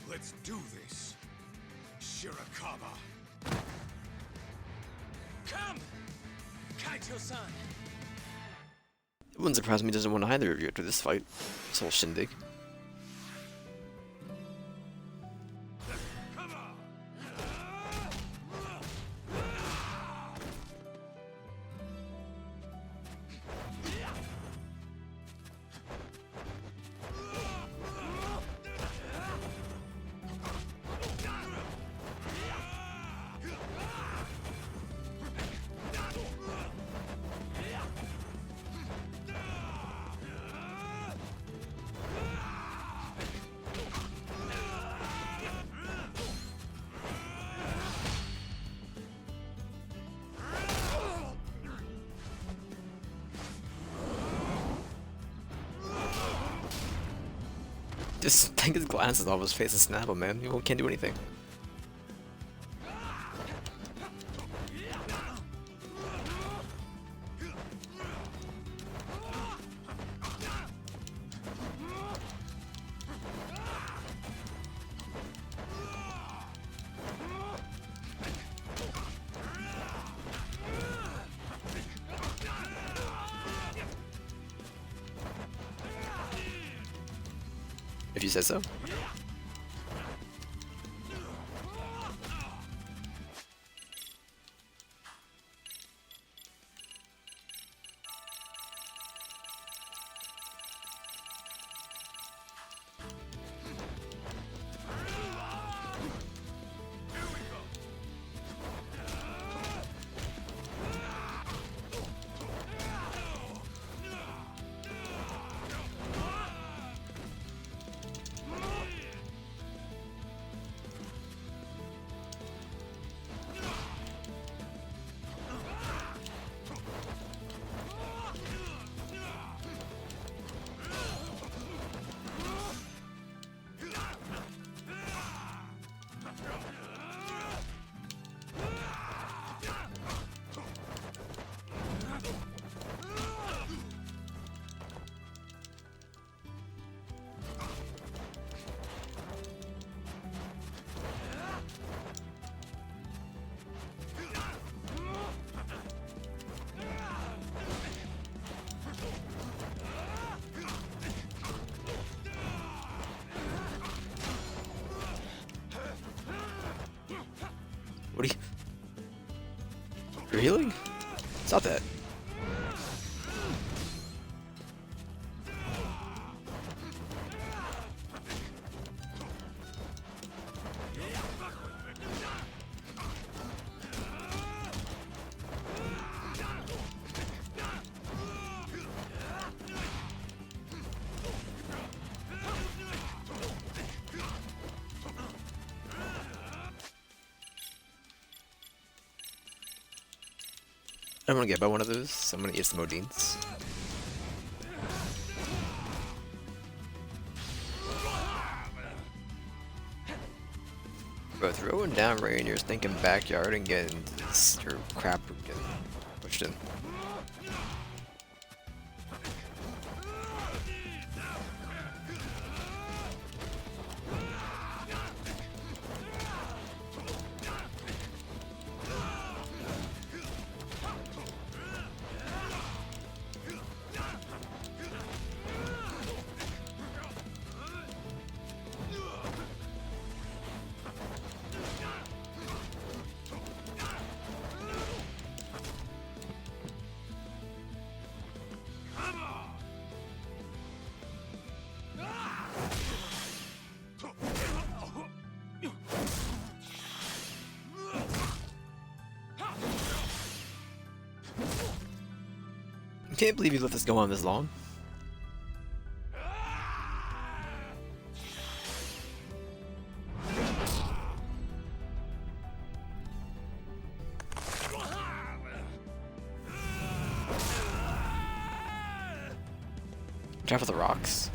Let's do this. Shirakawa. Come! Kaito-san! It wouldn't surprise me he doesn't want either of you after this fight. This whole shindig. Just take his glasses off his face and snap him, man. You can't do anything. If you said so. What are you? You're healing? Stop that. I'm gonna get by one of those, so I'm gonna eat some Odines. Bro, throwing down Rainier's thinking backyard and getting your crap getting pushed in. I can't believe you let this go on this long. Watch out for the rocks.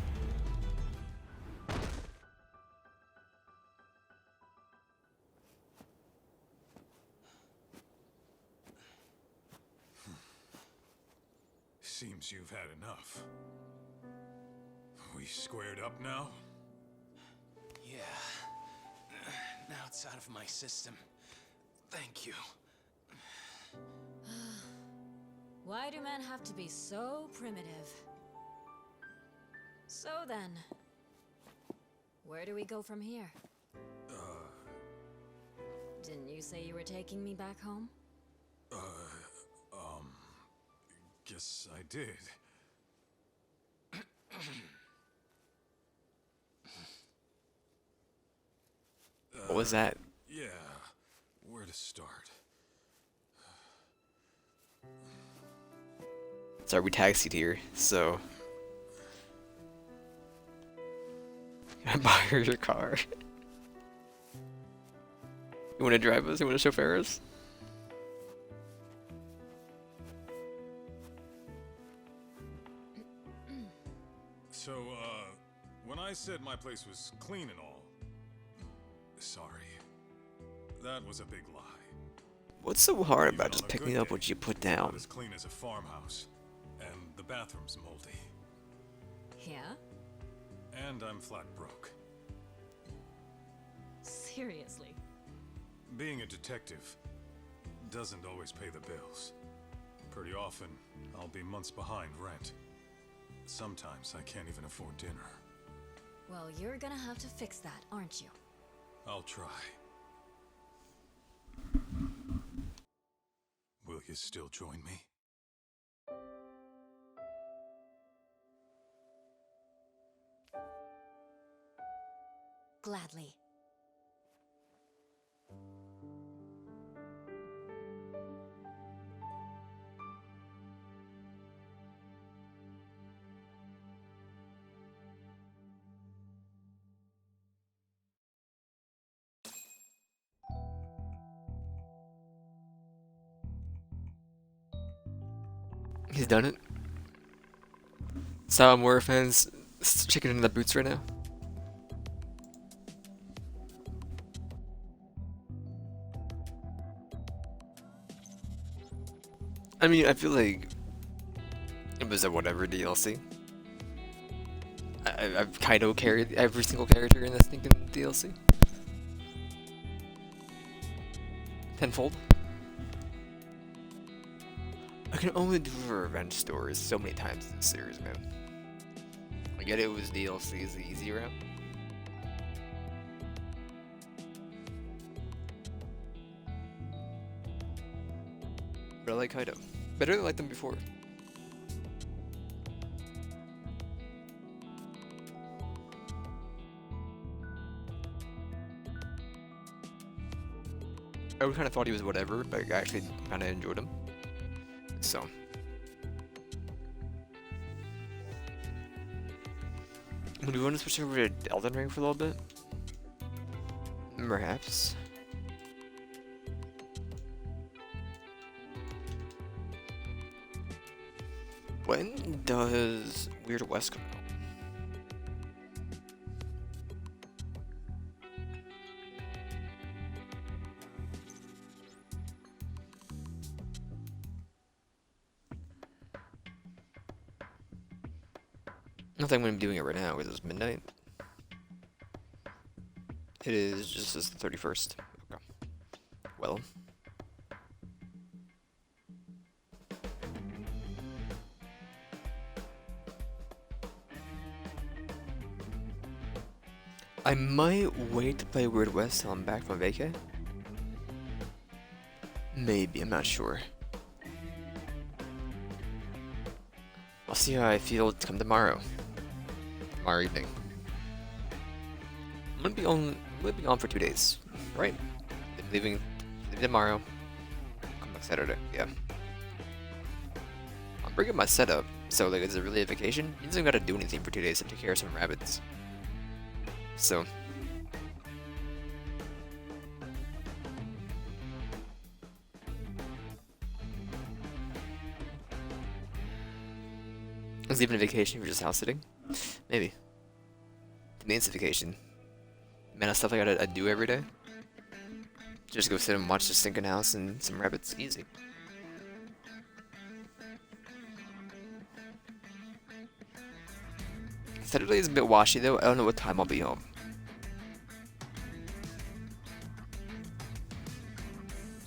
Seems you've had enough. We squared up now? Yeah. Now it's out of my system. Thank you. Why do men have to be so primitive? So then, where do we go from here? Didn't you say you were taking me back home? Guess I did. What was that? Yeah, where to start? Sorry, we taxied here, so can I borrow your car? You want to drive us? You want to chauffeur us? So, When I said my place was clean and all, sorry. That was a big lie. What's so hard Even about on just a picking good up day, what you put it's not down? as clean as a farmhouse, and the bathroom's moldy, Yeah? and I'm flat broke. Seriously. Being a detective doesn't always pay the bills. Pretty often, I'll be months behind rent. Sometimes I can't even afford dinner. Well, you're gonna have to fix that, aren't you? I'll try. Will you still join me? Gladly. He's done it. Saw more fans chicken in the boots right now. I mean, I feel like it was a whatever DLC. I've Kaito carried every single character in this stinking DLC. Tenfold. I can only do revenge stories so many times in this series, man. I get it was DLC is the easy route. But I like Kaito. Better than I liked them before. I kind of thought he was whatever, but I actually kind of enjoyed him. So. Would we want to switch over to Elden Ring for a little bit? Perhaps. When does Weird West come out? I don't think I'm going to be doing it right now because it's midnight. It is just as the 31st. Okay. Well. I might wait to play Weird West till I'm back from vacay. Maybe, I'm not sure. I'll see how I feel to come tomorrow. Tomorrow evening. I'm gonna be on for 2 days, right? Leaving tomorrow. Come back Saturday. Yeah. I'm bringing my setup, so like, is it really a vacation? You don't gotta do anything for 2 days to take care of some rabbits. So. Is it even a vacation for just house sitting? Maybe. To me, it's a vacation. Man, that's stuff I gotta do every day. Just go sit and watch the stinking house and some rabbits. Easy. Saturday is a bit washy though. I don't know what time I'll be home.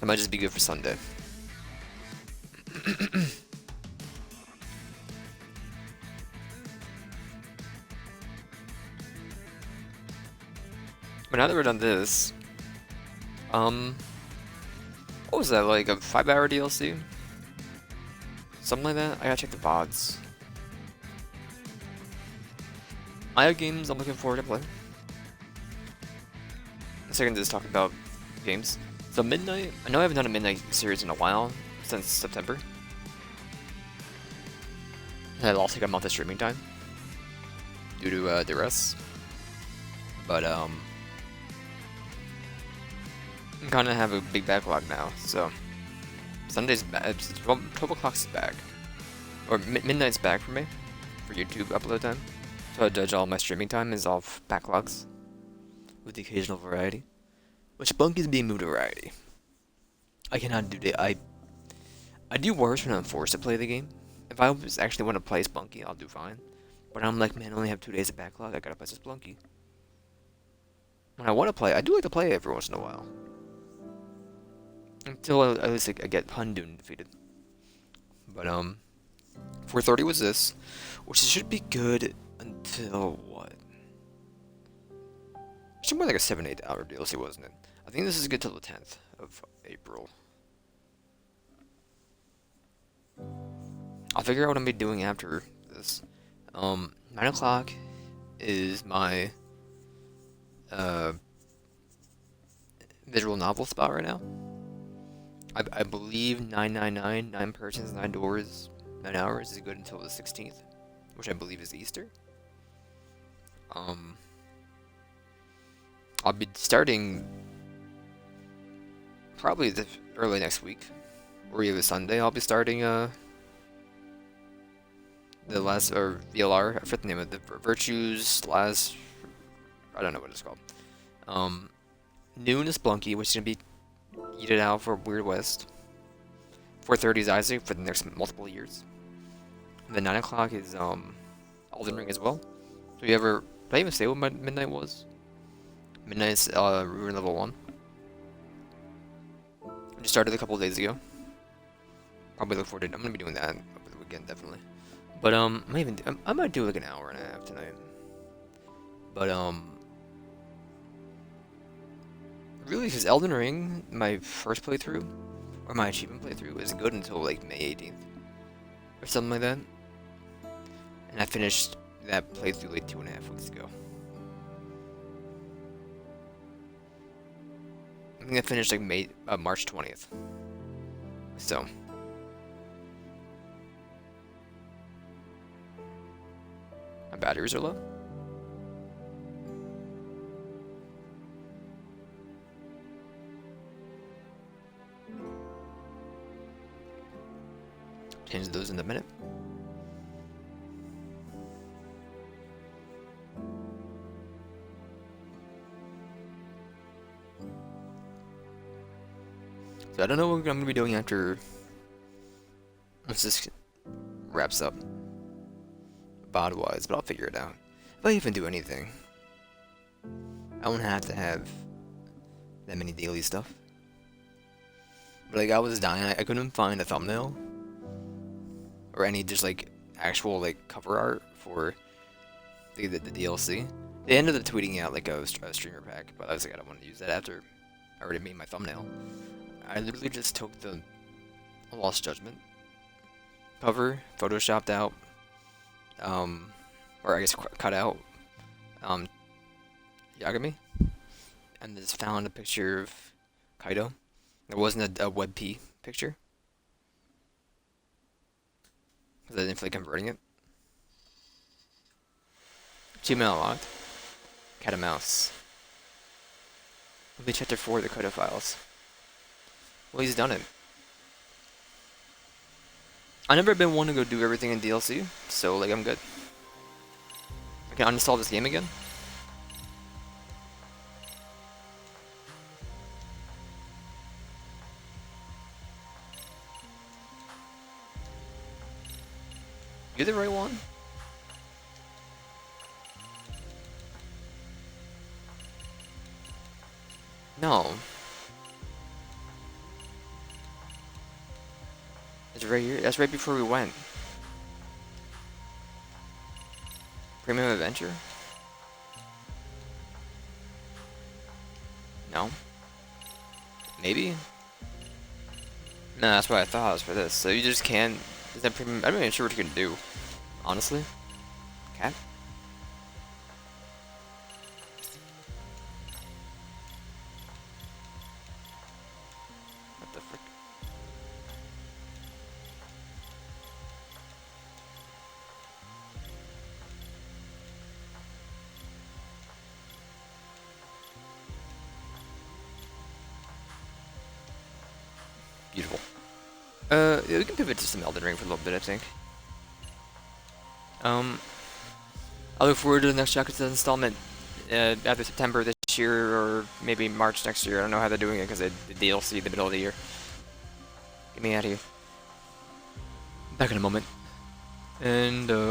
I might just be good for Sunday. But now that we're done this, what was that, like a 5-hour DLC? Something like that? I gotta check the VODs. I have games I'm looking forward to playing. A second to just talk about games. So Midnight, I know I haven't done a Midnight series in a while, since September. And I lost like a month of streaming time. Due to duress. But I'm gonna have a big backlog now, so Sunday's back. 12 o'clock's back, or midnight's back for me for YouTube upload time. So I judge all my streaming time is off backlogs, with the occasional variety. Which Spunky is being moved to variety. I cannot do the I do worse when I'm forced to play the game. If I was actually want to play Spunky, I'll do fine. But I'm like, man, I only have 2 days of backlog. I gotta play Spunky. When I want to play, I do like to play every once in a while. Until at least I get Hundun defeated. But 430 was this, which should be good until what? It should be like a 7-8 hour DLC, wasn't it? I think this is good till the 10th of April. I'll figure out what I'm gonna be doing after this. 9 o'clock is my visual novel spot right now. I believe 999, 9 persons, 9 doors, 9 hours is good until the 16th, which I believe is Easter. I'll be starting probably early next week, or even Sunday. I'll be starting the last, or VLR, I forget the name of it, the Virtues last, I don't know what it's called. Noon is Blunky, which is gonna be Eat It Out for Weird West. 4:30 is Isaac for the next multiple years. And then 9 o'clock is Elden Ring as well. So you ever, did I even say what my midnight was? Midnight's Ruin Level 1. I just started a couple of days ago. Probably look forward to it. I'm gonna be doing that over the weekend, definitely. But I might do like an hour and a half tonight. But really, because Elden Ring, my first playthrough, or my achievement playthrough, is good until like May 18th, or something like that. And I finished that playthrough like 2.5 weeks ago. I think I finished like March 20th. So. My batteries are low. Change those in a minute. So I don't know what I'm going to be doing after once this wraps up, VOD-wise, but I'll figure it out. If I even do anything, I won't have to have that many daily stuff. But like, I was dying, I couldn't find a thumbnail or any just like actual like cover art for the DLC. They ended up tweeting out like a streamer pack, but I was like, I don't want to use that after I already made my thumbnail. I literally just took the Lost Judgment cover, photoshopped out, or I guess cut out, Yagami, and just found a picture of Kaito. It wasn't a WebP picture, because I didn't feel like converting it. Achievement unlocked. Cat and mouse. Complete chapter 4 of the Kaito files. Well, he's done it. I've never been one to go do everything in DLC, so like I'm good. I can uninstall this game again. You're the right one? No. It's right here. That's right before we went. Premium Adventure? No. Maybe? No, that's what I thought it was for this. So you just can't... Is that premium? I'm not even sure what you can do. Honestly. Cat? What the frick? Beautiful. Yeah, we can pivot to some Elden Ring for a little bit, I think. I look forward to the next Yakuza installment either September this year or maybe March next year. I don't know how they're doing it because the DLC in the middle of the year. Get me out of here. Back in a moment. And